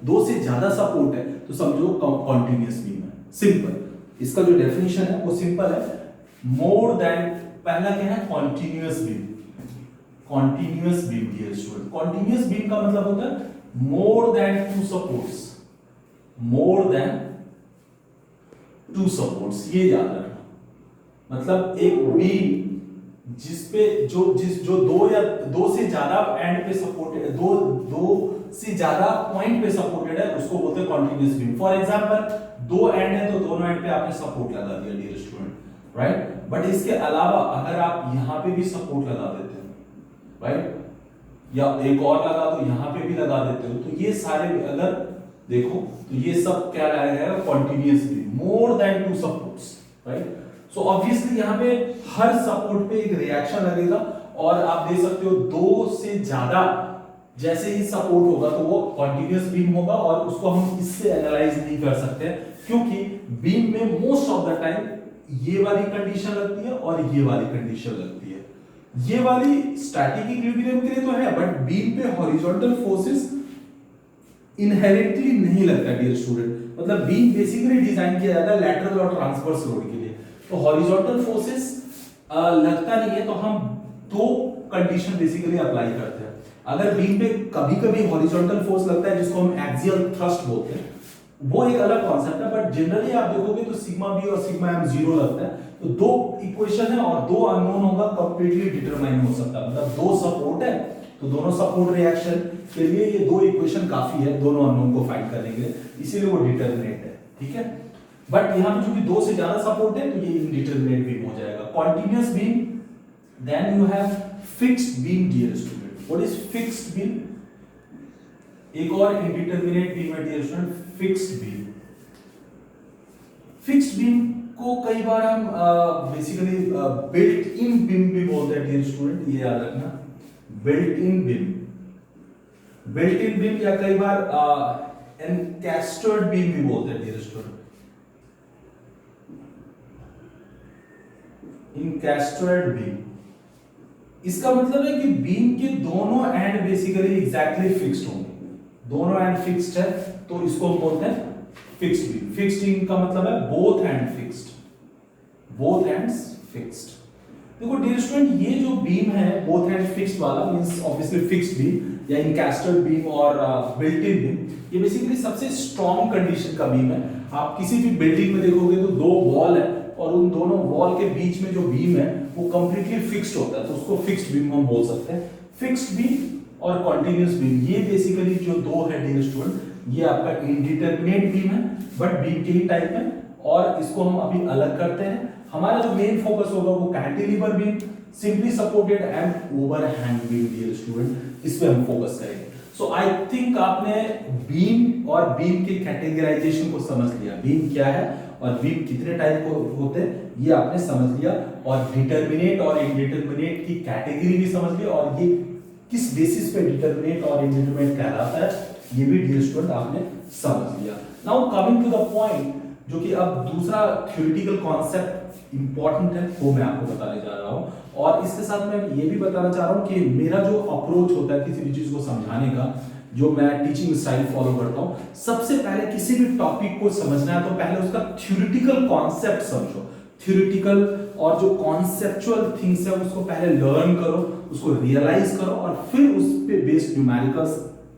दो से ज्यादा सपोर्ट है तो समझो कॉन्टिन्यूअस बीम है। सिंपल, इसका जो डेफिनेशन है वो सिंपल है, मोर देन, पहला क्या है continuous beam. Continuous beam dear student, continuous beam का मतलब होता है more than two supports, more than two supports, ये याद रखना। मतलब एक बीम जिसपे जो दो से ज्यादा एंड पे सपोर्टेड, दो से ज्यादा पॉइंट पे सपोर्टेड है, उसको बोलते हैं कॉन्टिन्यूअस बीम। फॉर एग्जांपल दो एंड है तो दोनों एंड पे आपने सपोर्ट लगा दिया डियर स्टूडेंट, राइट। बट इसके अलावा अगर आप यहां पे भी सपोर्ट लगा देते हो, राइट, या एक और लगा तो यहां पे भी लगा देते हो, तो ये सारे अगर देखो तो ये सब क्या रहेगा, continuous beam, more than two supports, right. So obviously यहां पे हर सपोर्ट पे एक रिएक्शन लगेगा, और आप देख सकते हो दो से ज्यादा जैसे ही सपोर्ट होगा तो वो कॉन्टिन्यूअस बीम होगा, और उसको हम इससे एनालाइज नहीं कर सकते क्योंकि बीम में मोस्ट ऑफ द टाइम ये वाली कंडीशन लगती है और ये वाली कंडीशन लगती है। ये वाली स्टैटिक इक्विलिब्रियम के लिए तो है, बट बीम पे हॉरिजॉन्टल फोर्सेस इनहेरेंटली नहीं लगता डियर स्टूडेंट। मतलब बीम बेसिकली डिजाइन किया जाता है लैटरल और ट्रांसवर्स लोड के लिए, तो हॉरिजॉन्टल फोर्सेस लगता नहीं है, तो हम दो कंडीशन बेसिकली अप्लाई करते हैं। अगर बीम पे कभी-कभी हॉरिजॉन्टल फोर्स लगता है जिसको हम एक्सियल थ्रस्ट बोलते हैं, वो एक अलग कॉन्सेप्ट है, बट जनरली आप देखोगे तो सिग्मा बी और सिग्मा एम जीरो लगता है। तो दो इक्वेशन है और दो अननोन होगा, कंप्लीटली डिटरमाइन हो सकता है। मतलब दो सपोर्ट है तो दोनों सपोर्ट रिएक्शन के लिए ये दो इक्वेशन काफी है दोनों अननोन को फाइंड करने के लिए, इसीलिए वो डिटरमिनेट है, ठीक है। बट यहां पे चूंकि दो से ज्यादा सपोर्ट है तो ये इनडिटरमिनेट बीम हो जाएगा। Continuous beam, then you have fixed beam dear student. What is fixed beam? एक और इनडिटरमिनेट बीम है dear student, fixed beam. Fixed beam को कई बार हम बेसिकली बिल्ट इन बीम भी बोलते हैं डियर स्टूडेंट, ये याद रखना, built in beam, built in beam, या कई बार एनकैस्टर्ड बीम भी बोलते हैं डियर स्टूडेंट, इनकैस्टर्ड बीम। इसका मतलब है कि बीम के दोनों एंड बेसिकली एग्जैक्टली फिक्स्ड होंगे, दोनों एंड फिक्स्ड है तो इसको हम बोलते हैं फिक्स्ड बीम। फिक्स्ड बीम का मतलब है both and fixed, both ends fixed. देखो डियर स्टूडेंट, ये जो बीम है बोथ एंड फिक्स्ड वाला, मींस ऑब्वियसली फिक्स्ड बीम या इनकैस्टर्ड बीम और बिल्ट इन बीम, ये बेसिकली सबसे स्ट्रॉन्ग कंडीशन का बीम है। आप किसी भी बिल्डिंग में देखोगे तो दो वॉल है और उन दोनों वॉल के बीच में जो बीम है वो कंप्लीटली फिक्स्ड होता है, तो उसको फिक्स्ड बीम हम बोल सकते हैं। फिक्स्ड बीम और कॉन्टिन्यूअस बीम, ये बेसिकली जो दो है डियर स्टूडेंट, ये आपका इनडिटरमिनेट बीम है, बट बीम के ही टाइप है, और इसको हम अभी अलग करते हैं। हमारा जो मेन फोकस होगा वो cantilever beam, simply supported and overhang beam dear student, इस पे हम फोकस करेंगे। सो आई थिंक आपने बीम और बीम के कैटेगराइजेशन को समझ लिया, बीम क्या है और बीम कितने टाइप को होते हैं ये आपने समझ लिया, और डिटरमिनेट और इंडिटरमिनेट की कैटेगरी भी समझ लिया, और ये किस बेसिस पे डिटरमिनेट और इंडिटरमिनेट कहलाता है ये भी डियर स्टूडेंट आपने समझ लिया। Now coming to the point, जो कि अब दूसरा थ्योरेटिकल कॉन्सेप्ट इंपॉर्टेंट है वो मैं आपको बताने जा रहा हूं, और इसके साथ मैं ये भी बताना चाह रहा हूं कि मेरा जो अप्रोच होता है किसी भी चीज को समझाने का, जो मैं टीचिंग स्टाइल फॉलो करता हूं, सबसे पहले किसी भी टॉपिक को समझना है तो पहले उसका थ्योरेटिकल कॉन्सेप्ट समझो, थ्योरेटिकल और जो कॉन्सेप्चुअल थिंग्स है उसको पहले लर्न करो, उसको रियलाइज करो, और फिर उस पे based numericals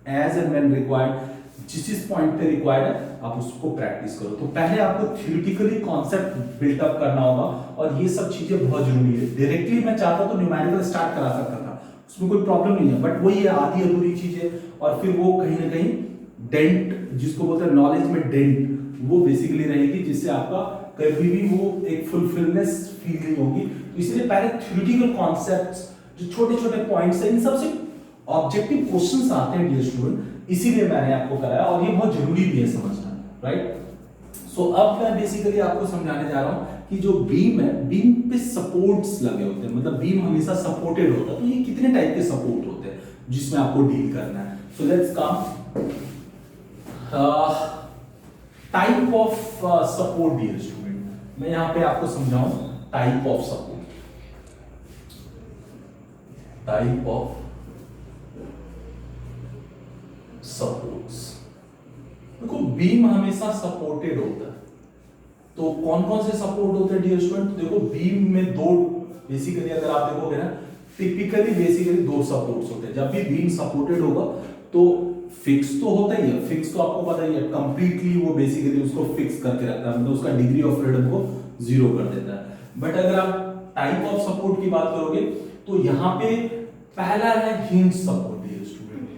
as and when required, जिस पॉइंट पे रिक्वायर्ड है आप उसको प्रैक्टिस करो। तो पहले आपको थ्योरेटिकली कॉन्सेप्ट बिल्टअप करना होगा, और ये सब चीजें बहुत जरूरी है। डायरेक्टली मैं चाहता तो न्यूमेरिकल स्टार्ट करा सकता था, उसमें कोई प्रॉब्लम नहीं है, बट वही है आधी अधूरी चीज है, और फिर वो कहीं ना कहीं डेंट, जिसको बोलते हैं नॉलेज में डेंट, वो बेसिकली रहेगी, जिससे आपका कभी भी वो एक फुलफिलनेस फील नहीं होगी। तो इसलिए पहले थ्योरेटिकल कॉन्सेप्ट्स, जो छोटे छोटे पॉइंट्स हैं, इन सबसे ऑब्जेक्टिव क्वेश्चंस आते हैं डियर स्टूडेंट, इसीलिए मैंने आपको कराया, और ये बहुत जरूरी भी है समझना, राइट। सो अब मैं बेसिकली आपको समझाने जा रहा हूं कि जो बीम है, बीम पे सपोर्ट्स लगे होते हैं, मतलब बीम हमेशा सपोर्टेड होता है, तो ये कितने टाइप के सपोर्ट होते हैं जिसमें आपको डील करना है। So let's come type of support dear student, मैं यहां पे आपको समझाऊं type of support, type of supports. देखो बीम हमेशा सपोर्टेड होता है, तो कौन कौन से सपोर्ट होते हैं डियर स्टूडेंट, देखो बीम में दो बेसिकली अगर आप देखोगे ना, टिपिकली बेसिकली दो सपोर्ट्स होते हैं। जब भी बीम सपोर्टेड होगा तो फिक्स तो होता ही है, फिक्स तो आपको पता ही है, कंप्लीटली वो बेसिकली उसको फिक्स करके रखता है, मतलब उसका डिग्री ऑफ फ्रीडम को जीरो कर देता है। बट अगर आप टाइप ऑफ सपोर्ट की बात करोगे तो यहां पे पहला है hinge support dear student,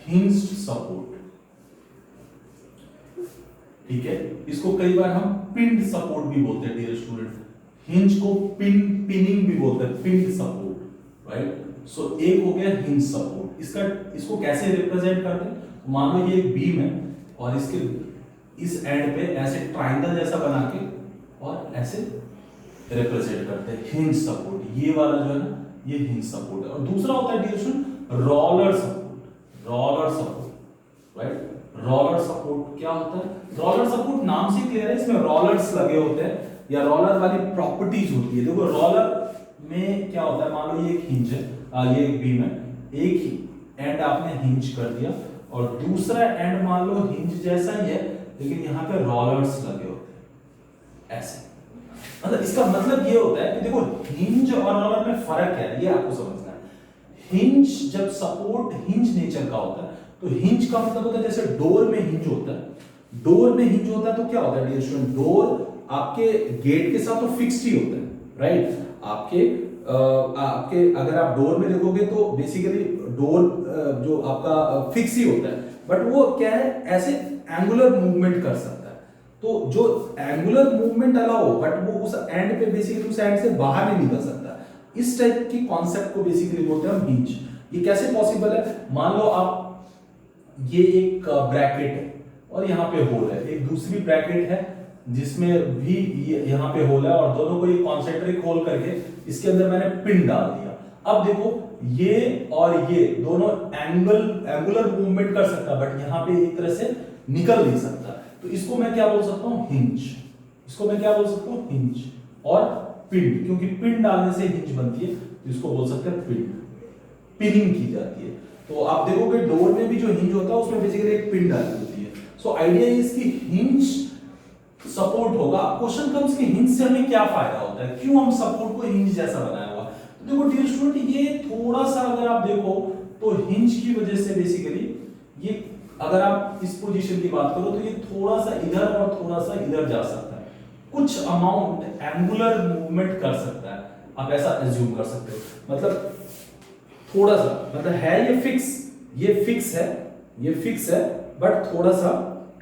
hinged support, ठीक है। इसको कई बार हम पिन्ड सपोर्ट भी बोलते हैं डियर स्टूडेंट, हिंज को पिनिंग भी बोलते हैं, पिन्ड सपोर्ट, राइट। सो एक हो गया हिंज सपोर्ट, इसको कैसे रिप्रेजेंट करते हैं, मान लो ये एक बीम है और इसके इस एंड पे ऐसे ट्रायंगल जैसा बना के और ऐसे रिप्रेजेंट करते हैं हिंज सपोर्ट, ये वाला जो है ना ये हिंज सपोर्ट है। और दूसरा होता है dear student roller support, roller support, right. Roller support क्या होता है, रोलर सपोर्ट नाम से क्लियर है, इसमें रोलर्स लगे होते हैं या रोलर वाली प्रॉपर्टीज होती है। देखो रोलर में क्या होता है, मान लो ये एक हिंज है, ये एक बीम है, एक ही एंड आपने हिंज कर दिया और दूसरा एंड मान लो हिंज जैसा ही है लेकिन यहाँ पे रोलर्स लगे होते हैं ऐसे। मतलब इसका मतलब ये होता है कि देखो हिंज और रोलर में फर्क है, ये आपको समझना है। हिंज जब सपोर्ट हिंज नेचर का होता है तो हिंज का मतलब होता है जैसे डोर में हिंज होता है, डोर में हिंज होता है तो क्या होता है डियर स्टूडेंट, डोर आपके गेट के साथ तो फिक्स्ड ही होता है, राइट। आपके अगर आप डोर में देखोगे तो बेसिकली डोर जो आपका फिक्स ही होता है, बट वो क्या है ऐसे एंगुलर मूवमेंट कर सकता है। तो जो एंगुलर मूवमेंट अलाउ बट वो उस एंड पे बेसिकली उस एंड से बाहर नहीं निकल सकता, इस टाइप की कॉन्सेप्ट को बेसिकली बोलते हैं हम हिंज। ये कैसे पॉसिबल है, मान लो आप ये एक ब्रैकेट है और यहाँ पे होल है, एक दूसरी ब्रैकेट है जिसमें भी यहाँ पे होल है और दोनों को ये कॉन्सेंट्रिक होल करके इसके अंदर मैंने पिन डाल दिया। अब देखो ये और ये दोनों एंगुलर मूवमेंट कर सकता है बट यहाँ पे एक तरह से निकल नहीं सकता, तो इसको मैं क्या बोल सकता हूँ हिंज, इसको मैं क्या बोल सकता हूँ हिंज और पिन, क्योंकि पिन डालने से हिंज बनती है तो इसको बोल सकते हैं पिन, पिनिंग की जाती है। तो आप देखोगे डोर में भी जो हिंज होता है उसमें बेसिकली एक पिन डाली होती है। सो आइडिया इज कि हिंज सपोर्ट होगा। क्वेश्चन कम्स कि हिंज से हमें क्या फायदा होता है, क्यों हम सपोर्ट को हिंज जैसा बनाया हुआ। तो देखो डियर स्टूडेंट ये थोड़ा सा अगर आप देखो तो हिंज की वजह से बेसिकली ये अगर आप इस पोजीशन की बात करो तो ये थोड़ा सा इधर और थोड़ा सा इधर जा सकता है, कुछ अमाउंट एंगुलर मूवमेंट कर सकता है, आप ऐसा एज्यूम कर सकते हो। मतलब थोड़ा सा मतलब है ये फिक्स है, ये फिक्स है बट थोड़ा सा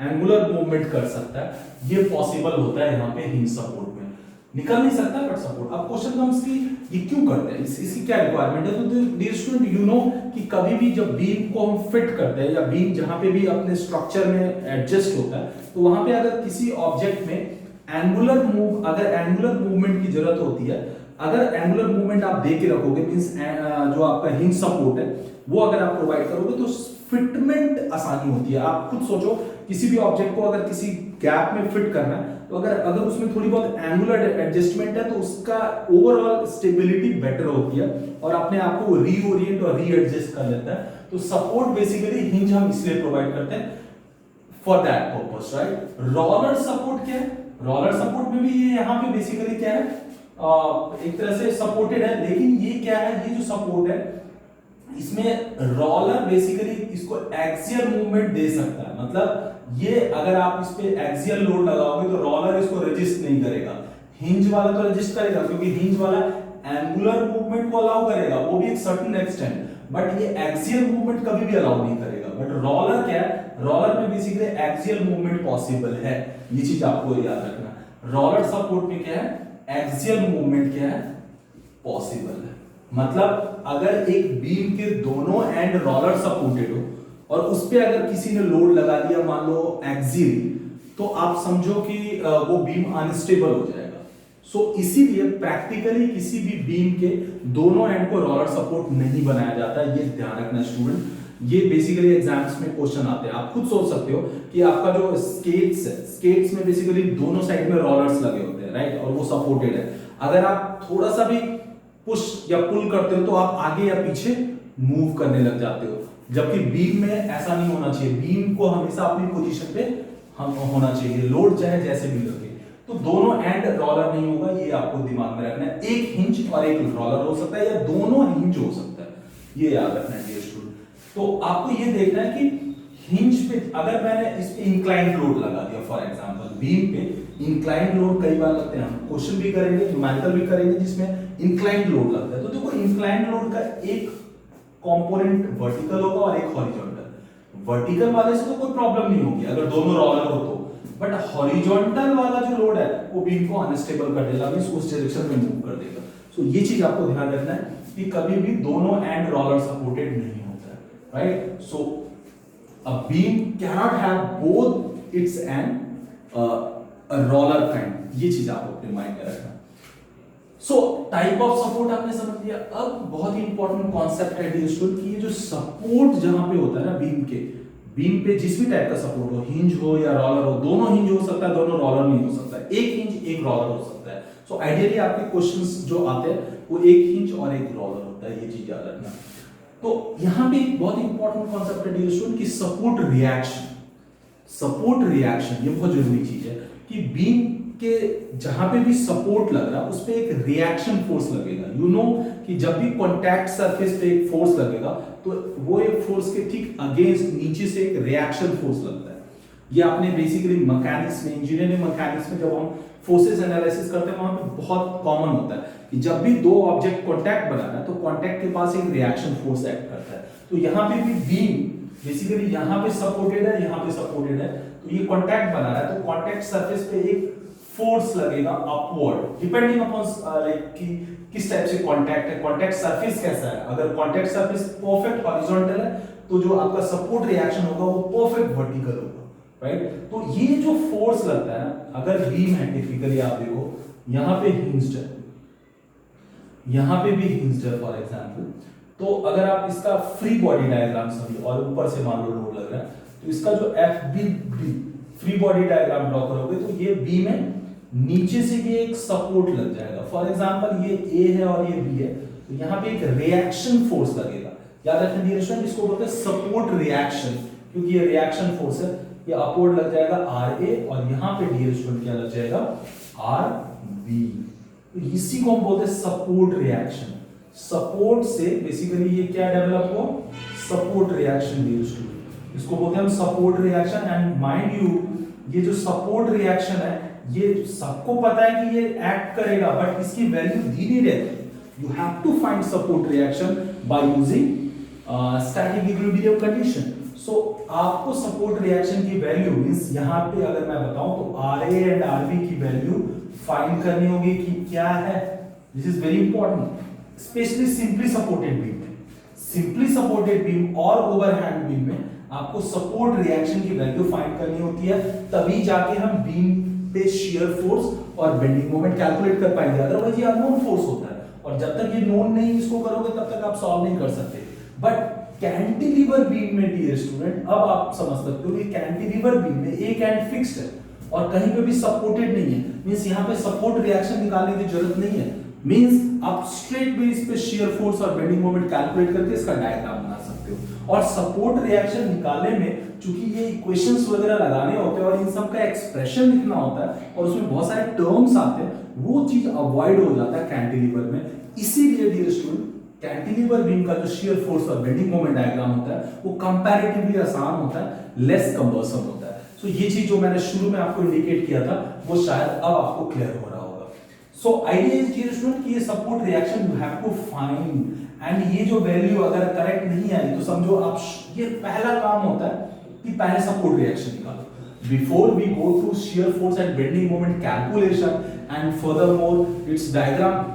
एंगुलर मूवमेंट कर सकता है, ये पॉसिबल होता है यहाँ पे हिंज सपोर्ट में। निकल नहीं सकता बट सपोर्ट। अब क्वेश्चन कम्स की ये क्यों करते हैं, इसकी क्या रिक्वायरमेंट है। तो डियर स्टूडेंट यू नो कि कभी भी जब बीम को हम फिट करते हैं या बीम जहां पे भी अपने स्ट्रक्चर में एडजस्ट होता है, तो वहां पे अगर किसी ऑब्जेक्ट में अगर एंगुलर मूवमेंट की जरूरत होती है, अगर एंगुलर मूवमेंट आप दे के रखोगे मींस जो आपका हिंज सपोर्ट है वो अगर आप प्रोवाइड करोगे तो फिटमेंट आसानी होती है। आप खुद सोचो किसी भी ऑब्जेक्ट को अगर किसी गैप में फिट करना है तो अगर उसमें थोड़ी बहुत एंगुलर एडजस्टमेंट है तो उसका ओवरऑल स्टेबिलिटी बेटर होती है और अपने आप को रीओरिएंट और रीएडजस्ट कर लेता है। तो सपोर्ट बेसिकली हिंज हम इसलिए प्रोवाइड करते हैं for that purpose, right. Roller support क्या है, रोलर सपोर्ट में भी ये यहाँ पे बेसिकली क्या है, एक तरह से सपोर्टेड है, लेकिन ये क्या है, ये जो सपोर्ट है इसमें रोलर बेसिकली इसको एक्सियल मूवमेंट दे सकता है। मतलब ये अगर आप इस पे एक्सियल लोड लगाओगे तो रोलर इसको रेजिस्ट नहीं करेगा। हिंज वाला तो रेजिस्ट करेगा क्योंकि हिंज वाला एंगुलर मूवमेंट को अलाउ करेगा, वो भी एक सर्टेन एक्सटेंट, बट ये एक्सियल मूवमेंट कभी भी अलाउ नहीं करेगा। बट रोलर क्या है, रोलर में बेसिकली एक्सियल मूवमेंट पॉसिबल है, ये चीज आपको याद रखना। रोलर सपोर्ट में क्या है, एक्सियल मूवमेंट क्या है, पॉसिबल है। मतलब अगर एक बीम के दोनों एंड रोलर सपोर्टेड हो और उस पे अगर किसी ने लोड लगा दिया मान लो एक्सियल, तो आप समझो कि वो बीम अनस्टेबल हो जाएगा। सो इसीलिए प्रैक्टिकली किसी भी बीम के दोनों एंड को रोलर सपोर्ट नहीं बनाया जाता, ये ध्यान रखना स्टूडेंट। ये बेसिकली एग्जाम्स में क्वेश्चन आते हैं। आप खुद सोच सकते हो कि आपका जो स्केट्स है, स्केट्स में बेसिकली दोनों साइड में रोलर्स लगे होते हैं, राइट, और वो सपोर्टेड है। अगर आप थोड़ा सा भी पुश या पुल करते हो तो आप आगे या पीछे मूव करने लग जाते हो, जबकि बीम में ऐसा नहीं होना चाहिए। बीम को हमेशा अपनी पोजीशन पे होना चाहिए, लोड चाहे जैसे भी लगे। तो दोनों एंड रोलर नहीं होगा, ये आपको दिमाग में रखना है। एक हिंज और एक रोलर हो सकता है या दोनों हिंज हो सकता है, ये याद रखना है डियर स्टूडेंट। तो आपको ये देखना है कि हिंज पे अगर मैंने इस पे इंक्लाइंड लोड लगा दिया, फॉर एग्जांपल बीम पे इंक्लाइंड लोड कई बार लगते हैं, हम क्वेश्चन भी करेंगे, न्यूमेरिकल भी करेंगे जिसमें इंक्लाइंड लोड लगता है। तो देखो इंक्लाइंड लोड का एक कंपोनेंट वर्टिकल होगा और एक हॉरिजॉन्टल। वर्टिकल वाले से तो कोई प्रॉब्लम नहीं होगी अगर दोनों रोलर हो तो, बट हॉरिजॉन्टल वाला जो लोड है वो बीम को अनस्टेबल कर देगा, मींस उस डायरेक्शन में मूव कर देगा। सो ये चीज आपको ध्यान रखना है कि कभी भी दोनों एंड रोलर सपोर्टेड नहीं होता है, right. So a beam cannot have both its and a roller kind, ये चीज आप अपने माइंड में रखना। सो टाइप ऑफ सपोर्ट आपने समझ लिया। अब बहुत ही इंपॉर्टेंट कॉन्सेप्ट है डियर स्टूडेंट कि ये जो सपोर्ट जहां पे होता है ना बीम पे जिस भी टाइप का सपोर्ट हो, हिंज हो या रोलर हो, दोनों हिंज हो सकता है, दोनों रोलर नहीं हो सकता है, एक हिंज एक रोलर हो सकता है। सो आइडियली आपके क्वेश्चंस जो आते हैं वो एक हिंज और एक रोलर होता है, ये चीज याद रखना। तो यहां पे एक बहुत इंपॉर्टेंट कॉन्सेप्ट है डियर स्टूडेंट कि सपोर्ट रिएक्शन। सपोर्ट रिएक्शन ये बहुत जरूरी चीज है कि बीम के जहां पे भी सपोर्ट लग रहा है उस पे एक रिएक्शन फोर्स लगेगा। यू नो कि जब भी कांटेक्ट सरफेस पे एक फोर्स लगेगा तो वो एक फोर्स के ठीक अगेंस्ट नीचे से एक रिएक्शन फोर्स लगता है। ये आपने बेसिकली मैकेनिक्स में, इंजीनियरिंग मैकेनिक्स में जब हम फोर्सेस एनालिसिस करते हैं वहां पे बहुत कॉमन होता है कि जब भी दो ऑब्जेक्ट कांटेक्ट बनाना है तो कांटेक्ट के पास एक रिएक्शन फोर्स एक्ट करता है। तो यहाँ पे भी बीम बेसिकली यहाँ पे सपोर्टेड है, यहाँ पे सपोर्टेड है, तो ये कांटेक्ट बना रहा है, तो कांटेक्ट सरफेस पे एक फोर्स लगेगा अपवर्ड, डिपेंडिंग अपॉन लाइक कि किस टाइप से कांटेक्ट है, कांटेक्ट सरफेस कैसा है। अगर कांटेक्ट सरफेस परफेक्ट हॉरिजॉन्टल है तो जो आपका सपोर्ट रिएक्शन होगा वो परफेक्ट वर्टिकल होगा, राइट। तो ये जो फोर्स लगता है ना, अगर बीम है टिपिकली आप देखो यहां पे हिंज्ड है, यहां पे भी हिंज्ड है फॉर एग्जांपल, तो अगर आप इसका फ्री बॉडी डायग्राम समझिए और ऊपर से मान लो लोड लग रहा है तो इसका जो FBB free body diagram draw करोगे तो ये बीम है, नीचे से ये एक सपोर्ट लग जाएगा। फॉर एग्जांपल ये A है और ये B है, तो यहां पे एक रिएक्शन फोर्स लगेगा। याद रखना डियर स्टूडेंट, इसको बोलते हैं सपोर्ट रिएक्शन, क्योंकि ये रिएक्शन फोर्स है। ये अपवर्ड लग जाएगा RA और यहां पे डियर स्टूडेंट क्या लग जाएगा RB। तो इसी को हम बोलते हैं सपोर्ट रिएक्शन। सपोर्ट से बेसिकली ये क्या डेवलप हो, सपोर्ट रिएक्शन डियर स्टूडेंट, इसको बोलते हैं हम support reaction. And mind you ये जो सपोर्ट रिएक्शन है ये सबको पता है कि ये एक्ट करेगा, बट इसकी वैल्यू दी नहीं रहती। You have to find support reaction by using static equilibrium condition. So आपको सपोर्ट रिएक्शन की वैल्यू मींस यहाँ पे अगर मैं बताऊं तो RA एंड RB की वैल्यू फाइंड करनी होगी कि क्या है। This is very important specially simply supported beam में। सिंपली सपोर्टेड बीम और ओवरहैंग बीम में आपको सपोर्ट रिएक्शन की वैल्यू फाइंड करनी होती है, तभी जाके हम बीम पे शियर फोर्स और बेंडिंग मोमेंट कैलकुलेट कर पाएंगे। अदरवाइज ये अननोन फोर्स होता है और जब तक ये नोन नहीं इसको करोगे तब तक आप सॉल्व नहीं कर सकते। बट कैंटिलीवर बीम में डियर स्टूडेंट अब आप समझ सकते हो कि कैंटिलीवर बीम में एक एंड फिक्स्ड है और कहीं पे भी सपोर्टेड नहीं है। मींस यहाँ पे सपोर्ट रिएक्शन निकालने की जरूरत नहीं है। मींस आप स्ट्रेट बेस पे शियर फोर्स और बेंडिंग मोमेंट कैलकुलेट करके इसका डायग्राम बना सकते हो। और सपोर्ट रिएक्शन निकालने में चूंकि ये इक्वेशंस वगैरह लगाने होते हैं और इन सब का एक्सप्रेशन लिखना होता है और उसमें बहुत सारे टर्म्स आते हैं, वो चीज अवॉइड हो जाता है कैंटिलीवर में। इसीलिए डियर स्टूडेंट कैंटिलीवर बीम का जो शियर फोर्स और बेंडिंग मोमेंट डायग्राम होता है वो कंपैरेटिवली आसान होता है, लेस कम्बर्सम होता है। सो ये चीज जो मैंने शुरू में आपको इंडिकेट किया था वो शायद अब आपको क्लियर हो रहा होगा। So idea is dear student कि ये support reaction you have to find and ये जो वैल्यू अगर करेक्ट नहीं आई तो समझो आप ये पहला काम होता है कि पहले सपोर्ट रिएक्शन निकालो before we go to shear force and bending moment calculation and furthermore its diagram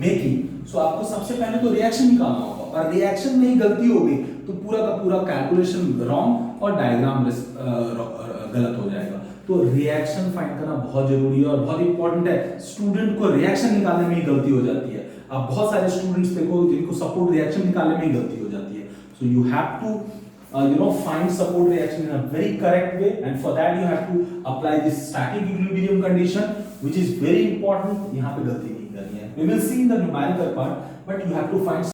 making. So आपको सबसे पहले तो रिएक्शन निकालना होगा और रिएक्शन में ही गलती हो गई तो पूरा का पूरा कैलकुलेशन रॉन्ग और डायग्राम गलत हो जाएगा। तो रिएक्शन फाइंड करना बहुत जरूरी है और बहुत इंपॉर्टेंट है। स्टूडेंट को रिएक्शन निकालने में ही गलती हो जाती है। आप बहुत सारे स्टूडेंट्स देखो जिनको सपोर्ट रिएक्शन निकालने में ही गलती हो जाती है। So you have to find support reaction in a very correct way, and for that you have to apply this static equilibrium condition, which is very important. यहाँ पे गलती नहीं करनी है। We will see in the numerical part, but you have to find